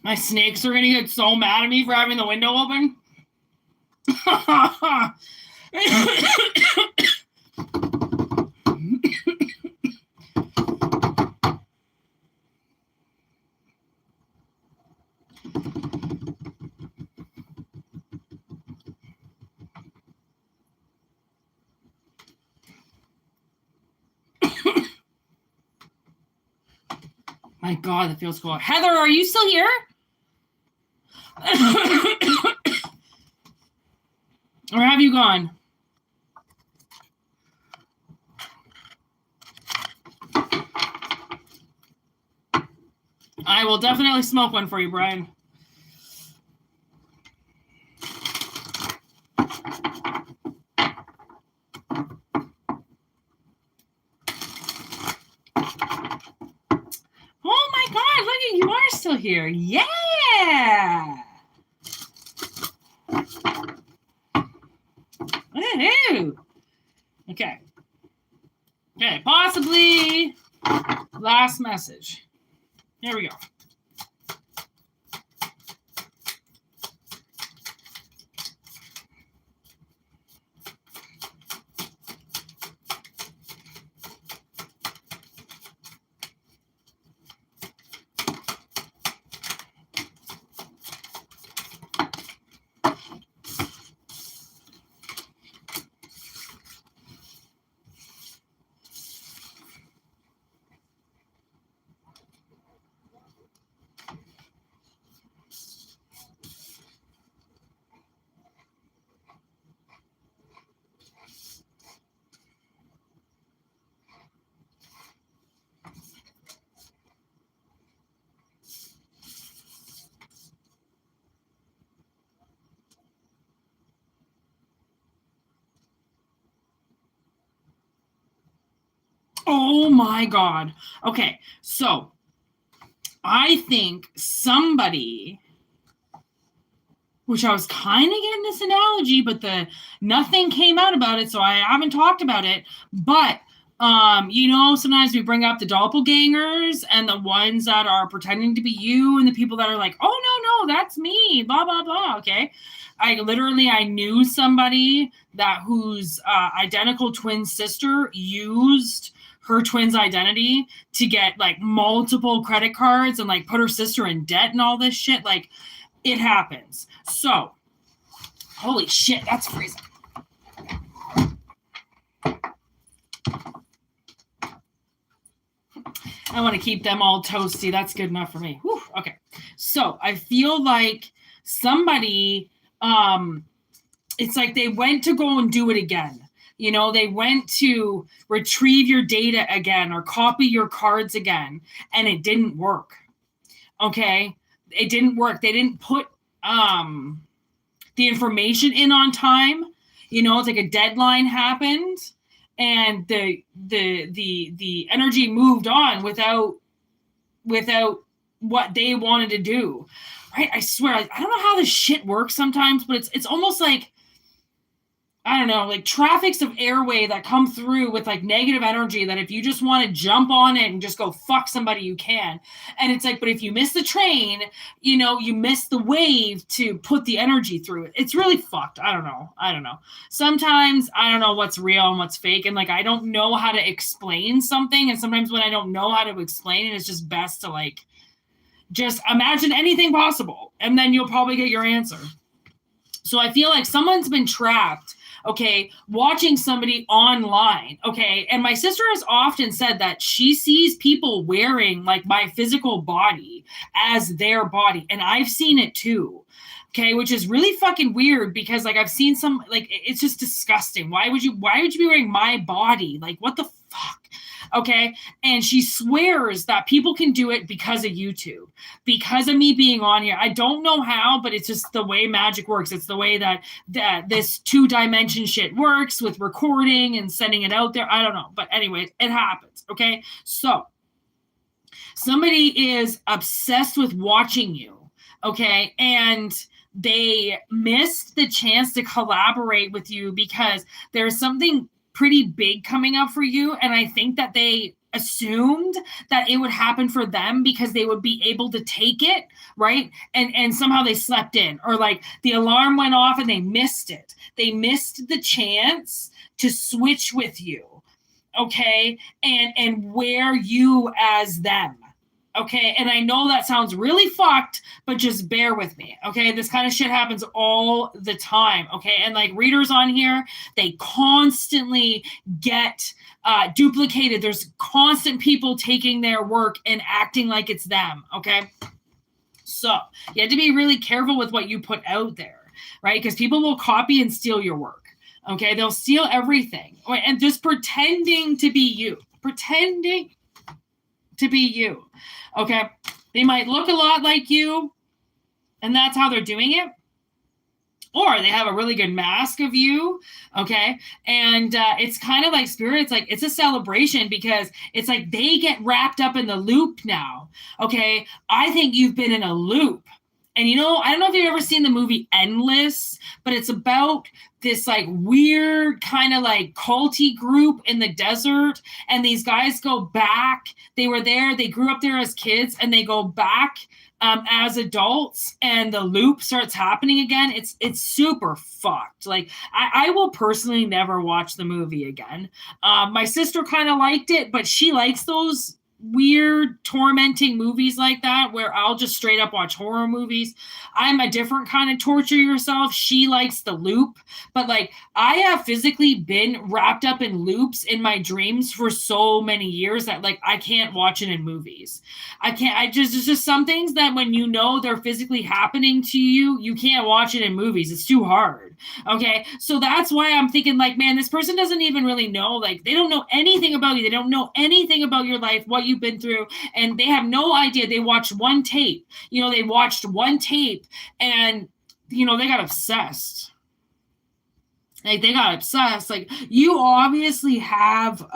My snakes are going to get so mad at me for having the window open. My God, that feels cool. Heather, are you still here? Or have you gone? I will definitely smoke one for you, Brian. Oh my God, look at you are still here. Yeah. Woohoo. Okay. Okay, possibly last message. Here we go. Oh my God. Okay, so I think somebody, which I was kind of getting this analogy, but nothing came out about it, so I haven't talked about it. But sometimes we bring up the doppelgangers and the ones that are pretending to be you, and the people that are like, oh no, that's me, blah blah blah. Okay, I knew somebody whose identical twin sister used her twin's identity to get like multiple credit cards and like put her sister in debt and all this shit. Like, it happens. So, holy shit, that's freezing. I want to keep them all toasty. That's good enough for me. Whew, okay. So I feel like somebody, it's like they went to go and do it again. They went to retrieve your data again or copy your cards again, and it didn't work. Okay? It didn't work. They didn't put the information in on time. It's like a deadline happened, and the energy moved on without what they wanted to do. Right? I swear, I don't know how this shit works sometimes, but it's almost like, I don't know, like traffics of airway that come through with like negative energy that if you just want to jump on it and just go fuck somebody, you can. And it's like, but if you miss the train, you miss the wave to put the energy through it. It's really fucked. I don't know. Sometimes I don't know what's real and what's fake. And like, I don't know how to explain something. And sometimes when I don't know how to explain it, it's just best to like, just imagine anything possible. And then you'll probably get your answer. So I feel like someone's been trapped, okay, watching somebody online, okay? And my sister has often said that she sees people wearing like my physical body as their body. And I've seen it too, okay? Which is really fucking weird because like I've seen some, like, it's just disgusting. Why would you be wearing my body? Like, what the fuck? Okay. And she swears that people can do it because of YouTube, because of me being on here. I don't know how, but it's just the way magic works. It's the way that this 2-dimension shit works with recording and sending it out there. I don't know. But anyway, it happens. Okay. So somebody is obsessed with watching you. Okay. And they missed the chance to collaborate with you because there's something pretty big coming up for you. And I think that they assumed that it would happen for them because they would be able to take it, right? And somehow they slept in, or like the alarm went off and they missed it. They missed the chance to switch with you, okay? And wear you as them. Okay, and I know that sounds really fucked, but just bear with me, okay? This kind of shit happens all the time, okay? And like readers on here, they constantly get duplicated. There's constant people taking their work and acting like it's them, okay? So you have to be really careful with what you put out there, right? Because people will copy and steal your work, okay? They'll steal everything, and just pretending to be you. Pretending to be you. Okay. They might look a lot like you, and that's how they're doing it. Or they have a really good mask of you. Okay. And it's kind of like spirit. It's like, it's a celebration because it's like they get wrapped up in the loop now. Okay. I think you've been in a loop. And I don't know if you've ever seen the movie Endless, but it's about this like weird kind of like culty group in the desert. And these guys go back. They were there. They grew up there as kids, and they go back as adults, and the loop starts happening again. It's super fucked. Like I will personally never watch the movie again. My sister kind of liked it, but she likes those weird tormenting movies like that where I'll just straight up watch horror movies. I'm a different kind of torture yourself. She likes the loop, but like I have physically been wrapped up in loops in my dreams for so many years that like I can't watch it in movies. There's just some things that when they're physically happening to you, you can't watch it in movies. It's too hard. Okay. So that's why I'm thinking like, man, this person doesn't even really know, like they don't know anything about you. They don't know anything about your life, what you've been through, and they have no idea. They watched one tape, and they got obsessed. Like they got obsessed. Like you obviously have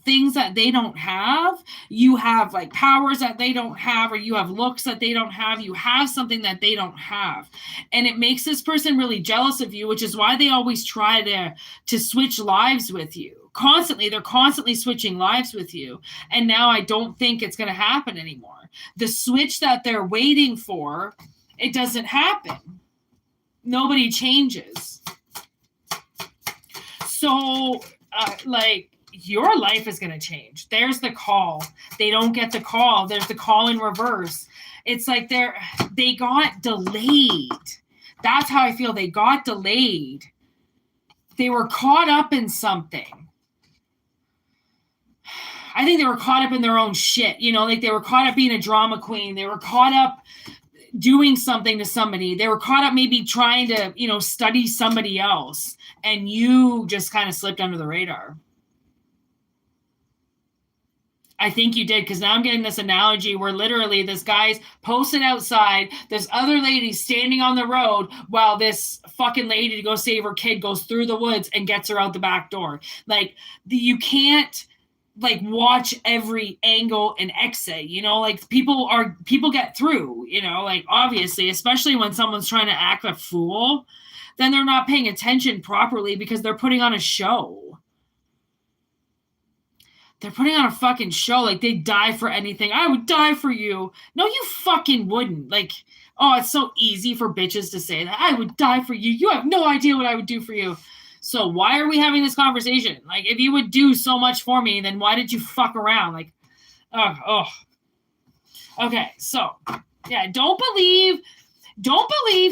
things that they don't have. You have like powers that they don't have, or you have looks that they don't have. You have something that they don't have. And it makes this person really jealous of you, which is why they always try to switch lives with you. Constantly, they're constantly switching lives with you. And now I don't think it's going to happen anymore. The switch that they're waiting for, it doesn't happen. Nobody changes. So, like, your life is going to change. There's the call. They don't get the call. There's the call in reverse. It's like they got delayed. That's how I feel. They got delayed. They were caught up in something. I think they were caught up in their own shit. You know, like they were caught up being a drama queen. They were caught up doing something to somebody. They were caught up maybe trying to, you know, study somebody else. And you just kind of slipped under the radar. I think you did, because now I'm getting this analogy where literally this guy's posted outside, this other lady standing on the road while this fucking lady to go save her kid goes through the woods and gets her out the back door. Like, you can't like watch every angle and exit, you know, like people get through, you know, like obviously, especially when someone's trying to act a fool, then they're not paying attention properly because they're putting on a show. They're putting on a fucking show. Like they'd die for anything. I would die for you. No, you fucking wouldn't. Like, oh, it's so easy for bitches to say that. I would die for you. You have no idea what I would do for you. So why are we having this conversation? Like, if you would do so much for me, then why did you fuck around? Like, oh. Okay, so yeah, don't believe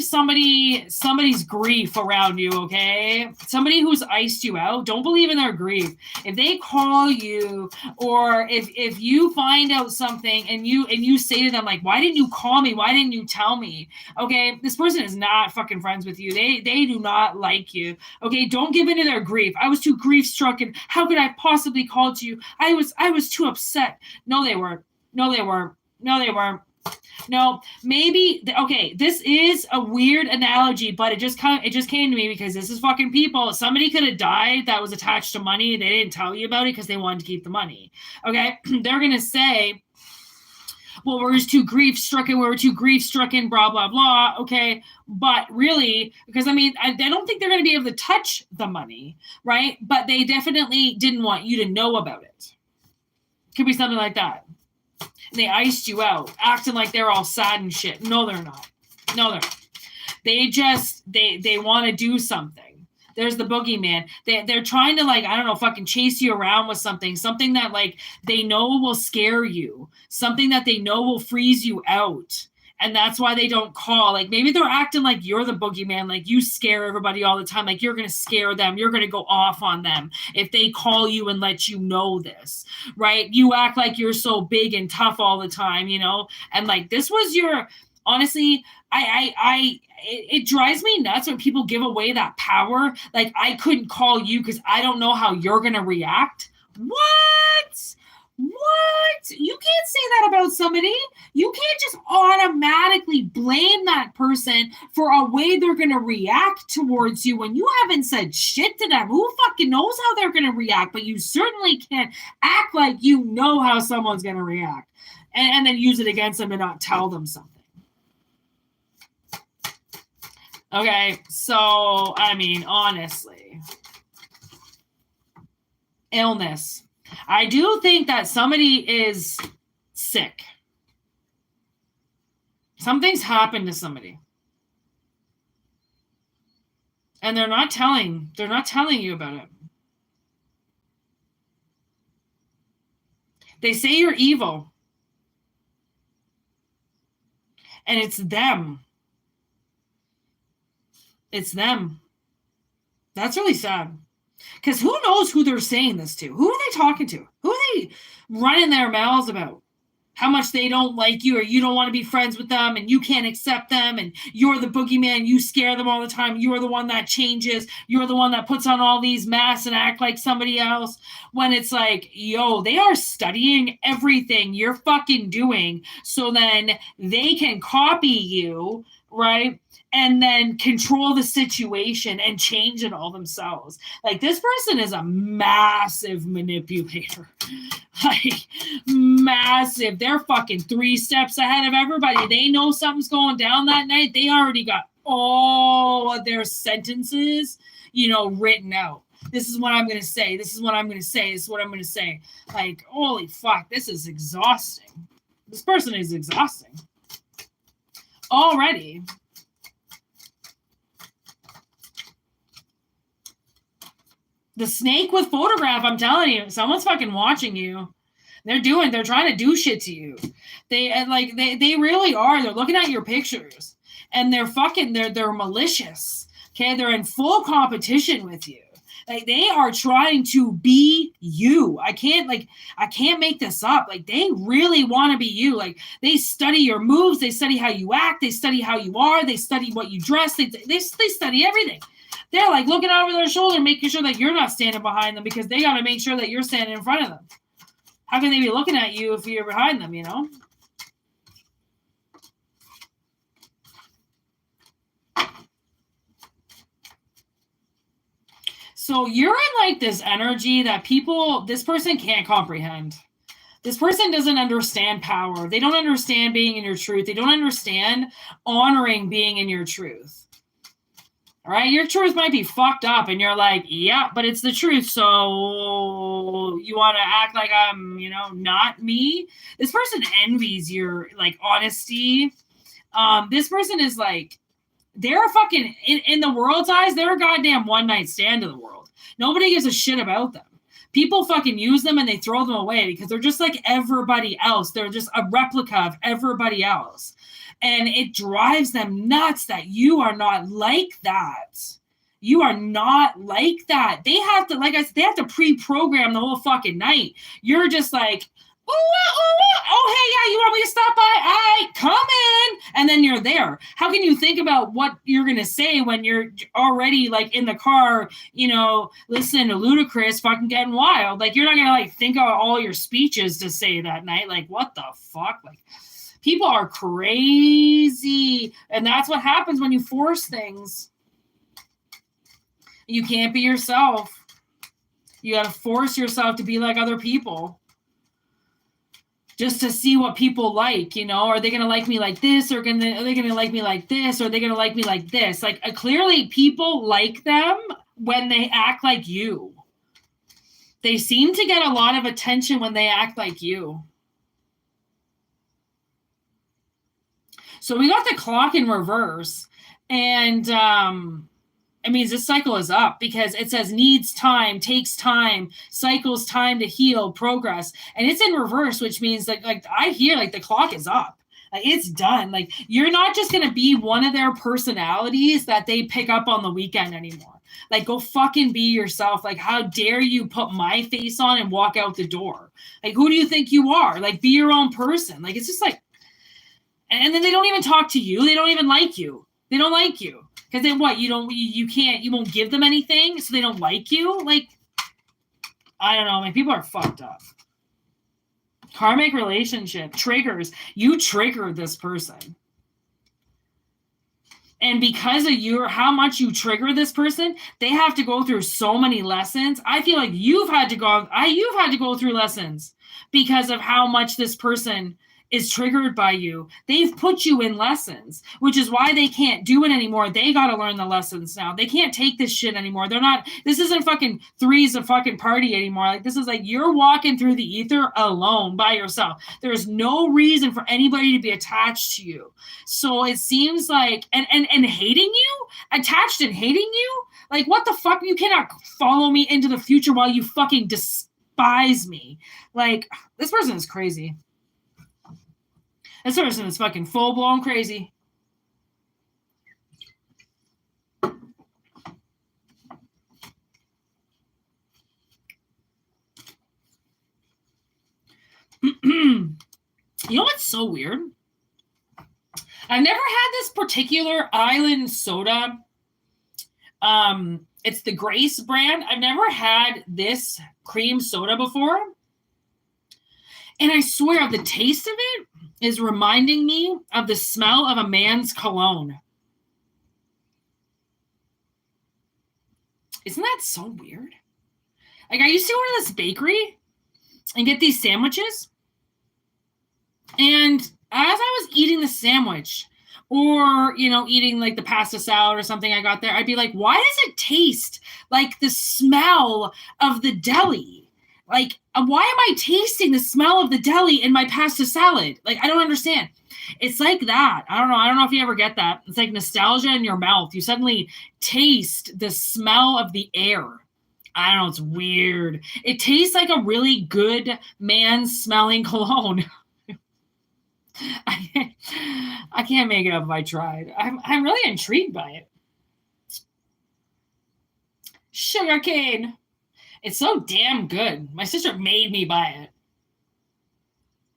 somebody's grief around you, okay? Somebody who's iced you out, don't believe in their grief. If they call you, or if you find out something and you say to them, like, why didn't you call me? Why didn't you tell me? Okay, this person is not fucking friends with you. They do not like you. Okay, don't give into their grief. I was too grief stricken. How could I possibly call to you? I was too upset. No, they weren't. No, maybe okay. This is a weird analogy, but it just came to me because this is fucking people. Somebody could have died that was attached to money. They didn't tell you about it because they wanted to keep the money. Okay, they're gonna say, "Well, we're just too grief stricken. We were too grief stricken." Blah blah blah. Okay, but really, because I mean, I don't think they're gonna be able to touch the money, right? But they definitely didn't want you to know about it. Could be something like that. And they iced you out, acting like they're all sad and shit. No, they're not. They just, they want to do something. There's the boogeyman. They're trying to, like, I don't know, fucking chase you around with something that, like, they know will scare you. Something that they know will freeze you out. And that's why they don't call. Like, maybe they're acting like you're the boogeyman. Like, you scare everybody all the time. Like, you're going to scare them. You're going to go off on them if they call you and let you know this, right? You act like you're so big and tough all the time, you know? And, like, this was your, honestly, it drives me nuts when people give away that power. Like, I couldn't call you because I don't know how you're going to react. What? You can't say that about somebody. You can't just automatically blame that person for a way they're going to react towards you when you haven't said shit to them. Who fucking knows how they're going to react? But you certainly can't act like you know how someone's going to react and then use it against them and not tell them something. Okay, so, I mean, honestly, illness. I do think that somebody is sick. Something's happened to somebody. And they're not telling you about it. They say you're evil. And it's them. It's them. That's really sad. Because who knows who they're saying this to? Who are they talking to? Who are they running their mouths about? How much they don't like you, or you don't want to be friends with them, and you can't accept them, and you're the boogeyman, you scare them all the time, you're the one that changes, you're the one that puts on all these masks and act like somebody else, when it's like, yo, they are studying everything you're fucking doing, so then they can copy you, right? And then control the situation and change it all themselves. Like, this person is a massive manipulator. Like, massive. They're fucking 3 steps ahead of everybody. They know something's going down that night. They already got all of their sentences, written out. This is what I'm going to say. This is what I'm going to say. This is what I'm going to say. Like, holy fuck, this is exhausting. This person is exhausting. Already. The snake with photograph, I'm telling you, someone's fucking watching you. They're trying to do shit to you. They really are. They're looking at your pictures and they're malicious. Okay. They're in full competition with you. Like, they are trying to be you. I can't make this up. Like, they really want to be you. Like, they study your moves. They study how you act. They study how you are. They study what you dress. They study everything. They're like looking over their shoulder, making sure that you're not standing behind them because they got to make sure that you're standing in front of them. How can they be looking at you if you're behind them, So you're in like this energy that this person can't comprehend. This person doesn't understand power. They don't understand being in your truth. They don't understand honoring being in your truth. All right, your truth might be fucked up and you're like, yeah, but it's the truth. So you want to act like I'm, not me. This person envies your like honesty. This person is like, they're fucking in the world's eyes, they're a goddamn one night stand to the world. Nobody gives a shit about them. People fucking use them and they throw them away because they're just like everybody else. They're just a replica of everybody else. And it drives them nuts that you are not like that. You are not like that. They have to, like I said, they have to pre-program the whole fucking night. You're just like, oh, hey, yeah, you want me to stop by? All right, come in. And then you're there. How can you think about what you're going to say when you're already like in the car, listening to Ludacris fucking getting wild? Like, you're not going to like think of all your speeches to say that night. Like, what the fuck? Like, people are crazy. And that's what happens when you force things. You can't be yourself. You got to force yourself to be like other people. Just to see what people like, are they going to like me like this? Or are they going to like me like this? Or are they going to like me like this? Like, clearly people like them when they act like you. They seem to get a lot of attention when they act like you. So we got the clock in reverse, and it means this cycle is up because it says needs time, takes time, cycles time to heal, progress, and it's in reverse, which means like I hear like the clock is up, like it's done. Like, you're not just gonna be one of their personalities that they pick up on the weekend anymore. Like, go fucking be yourself. Like, how dare you put my face on and walk out the door? Like, who do you think you are? Like, be your own person. Like, it's just like. And then they don't even talk to you. They don't even like you. They don't like you. Because then what? You won't give them anything, so they don't like you? Like, I don't know. Man, people are fucked up. Karmic relationship. Triggers. You triggered this person. And because of how much you trigger this person, they have to go through so many lessons. I feel like you've had to go through lessons because of how much this person is triggered by you. They've put you in lessons, which is why they can't do it anymore. They got to learn the lessons now. They can't take this shit anymore. This isn't fucking Three's a fucking party anymore. Like, this is like you're walking through the ether alone by yourself. There's no reason for anybody to be attached to you. So it seems like, and hating you, attached and hating you, like, what the fuck? You cannot follow me into the future while you fucking despise me. Like, this person is crazy. This person is fucking full-blown crazy. You know what's so weird? I've never had this particular island soda. It's the Grace brand. I've never had this cream soda before. And I swear the taste of it is reminding me of the smell of a man's cologne. Isn't that so weird? Like, I used to go to this bakery and get these sandwiches. And as I was eating the sandwich or, eating like the pasta salad or something I got there, I'd be like, why does it taste like the smell of the deli? Like, why am I tasting the smell of the deli in my pasta salad? Like, I don't understand. It's like that. I don't know. I don't know if you ever get that. It's like nostalgia in your mouth. You suddenly taste the smell of the air. I don't know. It's weird. It tastes like a really good man smelling cologne. I can't make it up if I tried. I'm really intrigued by it. Sugarcane. It's so damn good. My sister made me buy it.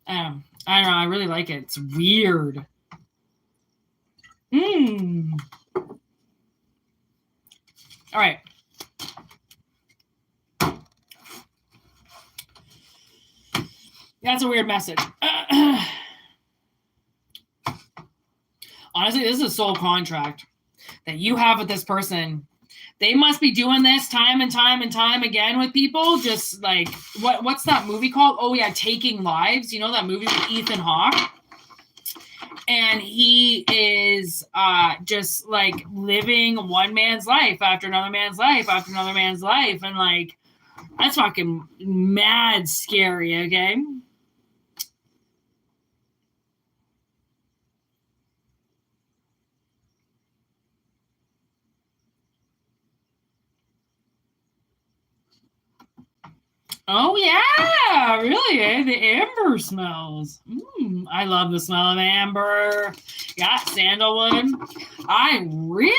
I don't know. I really like it. It's weird. All right. That's a weird message. Honestly, this is a soul contract that you have with this person. They must be doing this time and time and time again with people. Just like, what's that movie called? Oh, yeah, Taking Lives. You know that movie with Ethan Hawke? And he is just like living one man's life after another man's life after another man's life. And like, that's fucking mad scary, okay? Oh, yeah, really, eh? The amber smells. I love the smell of amber. Got sandalwood. I really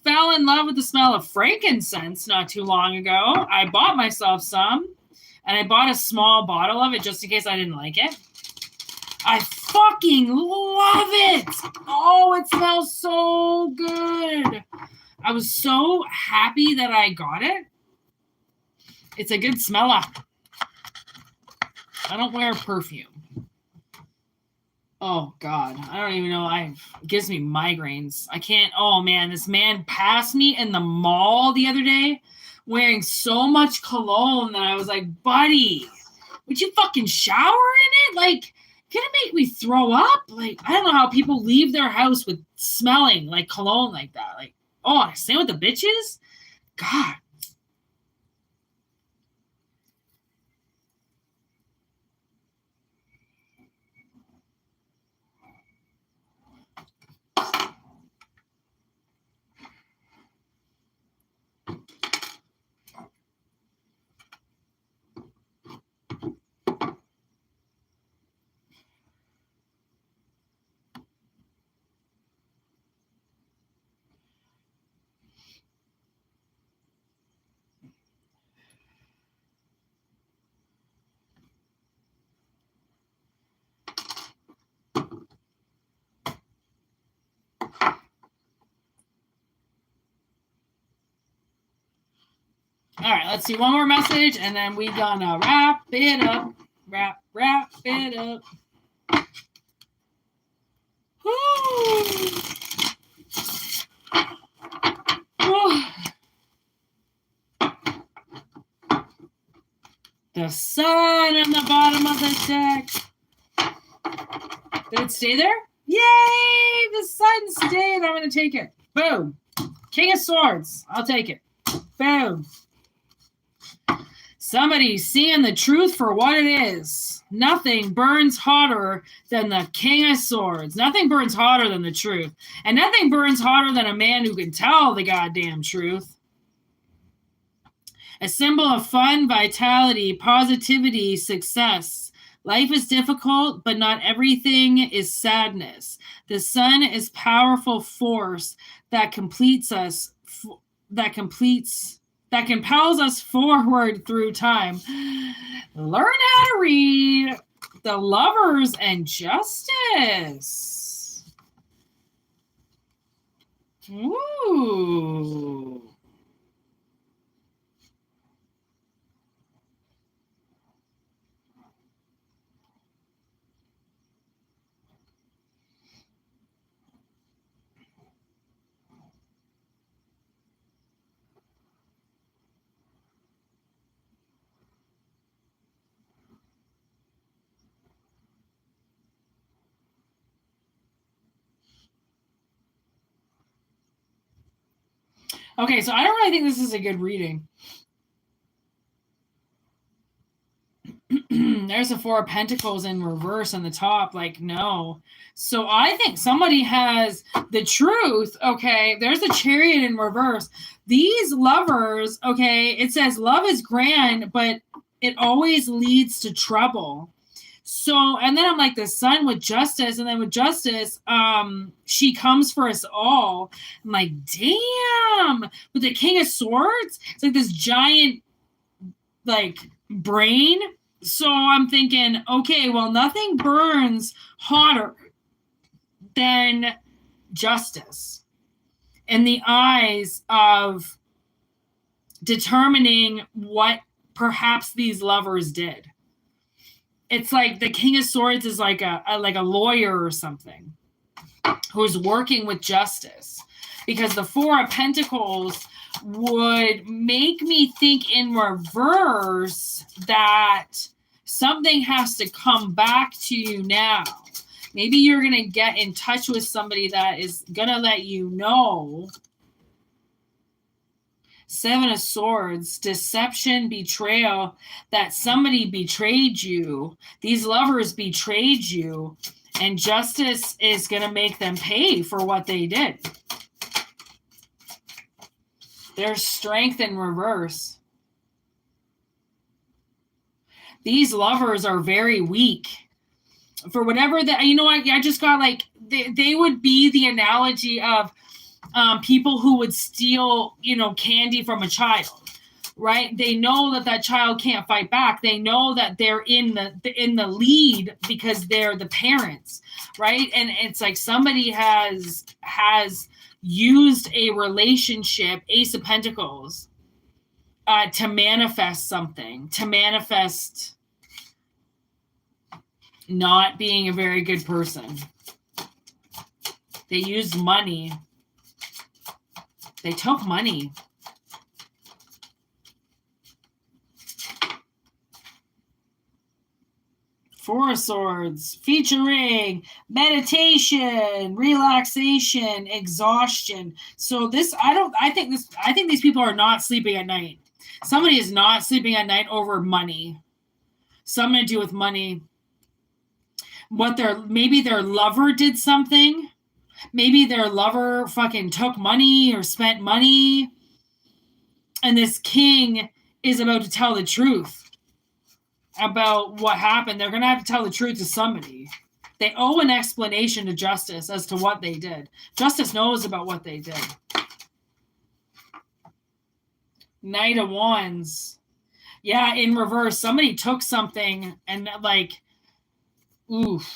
fell in love with the smell of frankincense not too long ago. I bought myself some, and I bought a small bottle of it just in case I didn't like it. I fucking love it. Oh, it smells so good. I was so happy that I got it. It's a good smeller. I don't wear perfume. Oh, God. I don't even know. It gives me migraines. I can't. Oh, man. This man passed me in the mall the other day wearing so much cologne that I was like, buddy, would you fucking shower in it? Like, you're going to make me throw up? Like, I don't know how people leave their house with smelling like cologne like that. Like, oh, stay with the bitches? God. All right, let's see one more message, and then we gonna wrap it up. Wrap it up. The sun in the bottom of the deck. Did it stay there? Yay! The sun stayed. I'm gonna take it. Boom. King of Swords. I'll take it. Boom. Somebody's seeing the truth for what it is. Nothing burns hotter than the King of Swords. Nothing burns hotter than the truth. And nothing burns hotter than a man who can tell the goddamn truth. A symbol of fun, vitality, positivity, success. Life is difficult, but not everything is sadness. The sun is powerful force that completes us, that compels us forward through time. Learn how to read The Lovers and Justice. Ooh. Okay, so I don't really think this is a good reading. There's the Four of Pentacles in reverse on the top. Like, no. So I think somebody has the truth. Okay, there's the Chariot in reverse. These lovers, okay, it says love is grand, but it always leads to trouble. So, and then I'm like the Sun with Justice, and then with Justice, she comes for us all. I'm like, damn. With the King of Swords, it's like this giant, like, brain. So I'm thinking, okay, well, nothing burns hotter than justice in the eyes of determining what perhaps these lovers did. It's like the King of Swords is like a lawyer or something who's working with justice, because the Four of Pentacles would make me think in reverse that something has to come back to you now. Maybe you're going to get in touch with somebody that is going to let you know. Seven of Swords, deception, betrayal, that somebody betrayed you. These lovers betrayed you, and justice is going to make them pay for what they did. There's strength in reverse. These lovers are very weak. For whatever that, you know what, I just got like, they would be the analogy of people who would steal, candy from a child, right? They know that child can't fight back. They know that they're in the lead because they're the parents, right? And it's like somebody has used a relationship, Ace of Pentacles, to manifest something, to manifest not being a very good person. They used money. They took money. Four of Swords, featuring meditation, relaxation, exhaustion. So I think these people are not sleeping at night. Somebody is not sleeping at night over money. Something to do with money. Maybe their lover did something. Maybe their lover fucking took money or spent money. And this king is about to tell the truth about what happened. They're going to have to tell the truth to somebody. They owe an explanation to justice as to what they did. Justice knows about what they did. Knight of Wands. Yeah, in reverse. Somebody took something and like, oof.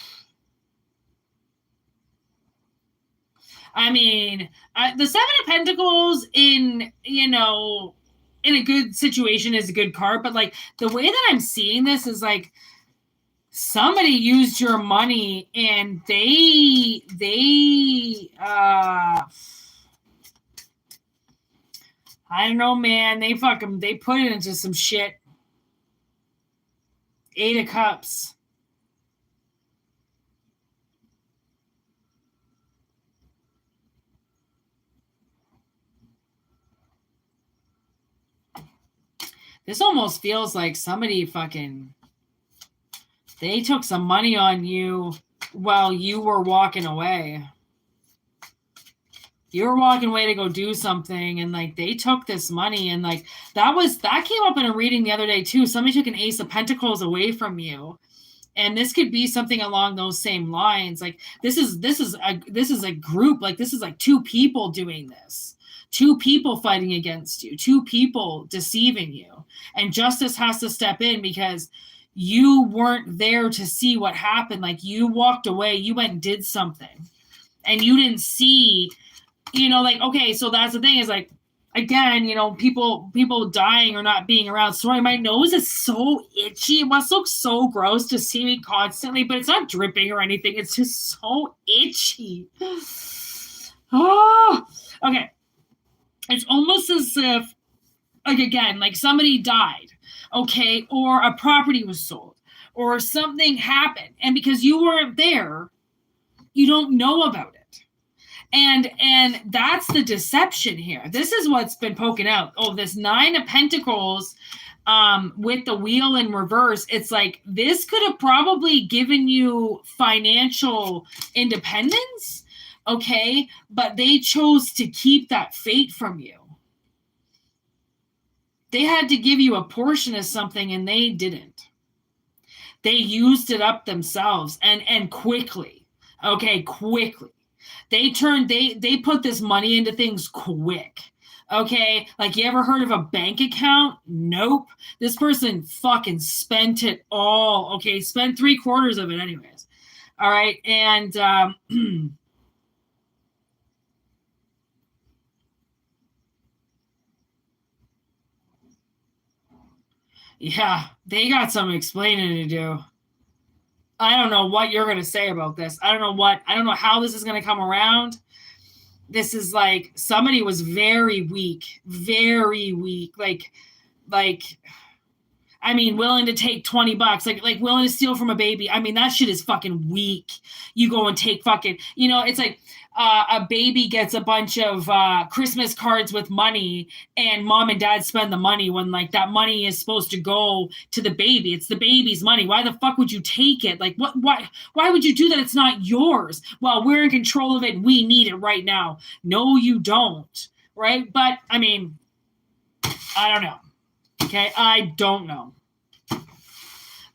I mean, the Seven of Pentacles in a good situation is a good card, but like the way that I'm seeing this is like somebody used your money and they I don't know, man, they put it into some shit. Eight of Cups. This almost feels like somebody they took some money on you while you were walking away. You were walking away to go do something, and like they took this money, and like that came up in a reading the other day too. Somebody took an Ace of Pentacles away from you. And this could be something along those same lines. Like this is a group, like this is like two people doing this. Two people fighting against you, two people deceiving you. And justice has to step in because you weren't there to see what happened. Like you walked away, you went and did something. And you didn't see, like, okay, so that's the thing is like, again, people dying or not being around. Sorry, my nose is so itchy. It must look so gross to see me constantly, but it's not dripping or anything. It's just so itchy. Oh, okay. It's almost as if, like, again, like somebody died, okay, or a property was sold, or something happened. And because you weren't there, you don't know about it. And that's the deception here. This is what's been poking out. Oh, this 9 of Pentacles with the wheel in reverse. It's like this could have probably given you financial independence, okay? But they chose to keep that fate from you. They had to give you a portion of something and they didn't. They used it up themselves and quickly. Okay, quickly. They put this money into things quick. Okay, like you ever heard of a bank account? Nope. This person fucking spent it all. Okay, spent 3/4 of it anyways. All right, and yeah, they got some explaining to do. I don't know what you're going to say about this. I don't know how this is going to come around. This is like somebody was very weak. Like, I mean, willing to take $20, like willing to steal from a baby. I mean, that shit is fucking weak. You go and take fucking, it's like a baby gets a bunch of Christmas cards with money and mom and dad spend the money when like that money is supposed to go to the baby. It's the baby's money. Why the fuck would you take it? Like why would you do that? It's not yours. Well, we're in control of it. We need it right now. No, you don't. Right. But I mean, I don't know. Okay, I don't know.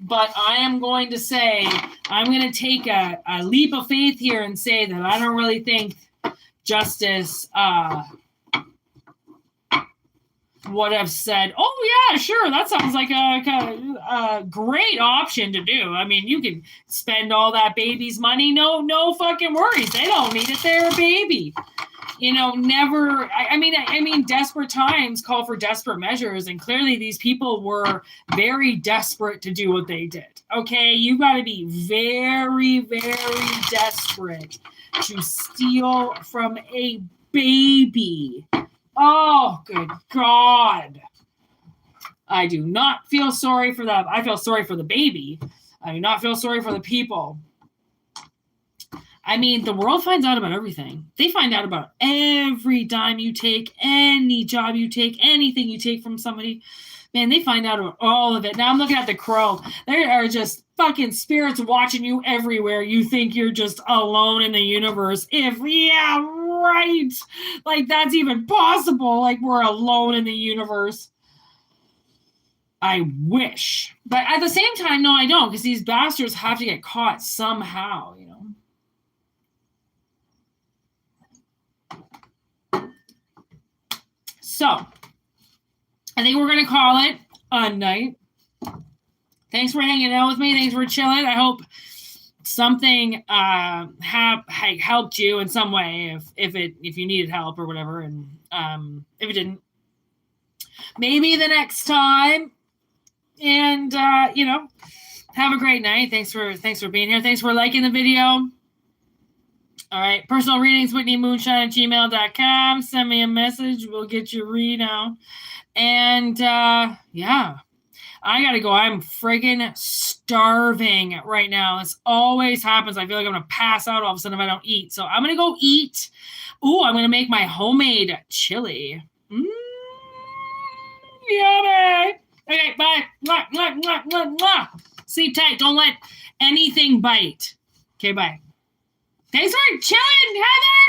But I am going to say, I'm going to take a leap of faith here and say that I don't really think Justice would have said, oh, yeah, sure, that sounds like a great option to do. I mean, you can spend all that baby's money. No fucking worries. They don't need it. They're a baby. Never. I mean, desperate times call for desperate measures, and clearly these people were very desperate to do what they did. Okay, you got to be very, very desperate to steal from a baby. Oh, good God! I do not feel sorry for them. I feel sorry for the baby. I do not feel sorry for the people. I mean, the world finds out about everything. They find out about every dime you take, any job you take, anything you take from somebody. Man, they find out about all of it. Now I'm looking at the crow. There are just fucking spirits watching you everywhere. You think you're just alone in the universe. Yeah, right. Like, that's even possible. Like, we're alone in the universe. I wish. But at the same time, no, I don't. Because these bastards have to get caught somehow, So, I think we're going to call it a night. Thanks for hanging out with me. Thanks for chilling. I hope something helped you in some way if you needed help or whatever. And if it didn't, maybe the next time. And, have a great night. Thanks for being here. Thanks for liking the video. All right, personal readings, WhitneyMoonshine@gmail.com. Send me a message. We'll get your read out. And, yeah, I got to go. I'm friggin' starving right now. This always happens. I feel like I'm going to pass out all of a sudden if I don't eat. So I'm going to go eat. Ooh, I'm going to make my homemade chili. Yummy. Okay, bye. Mwah, mwah, mwah, mwah, mwah. Sleep tight. Don't let anything bite. Okay, bye. Thanks for chilling, Heather.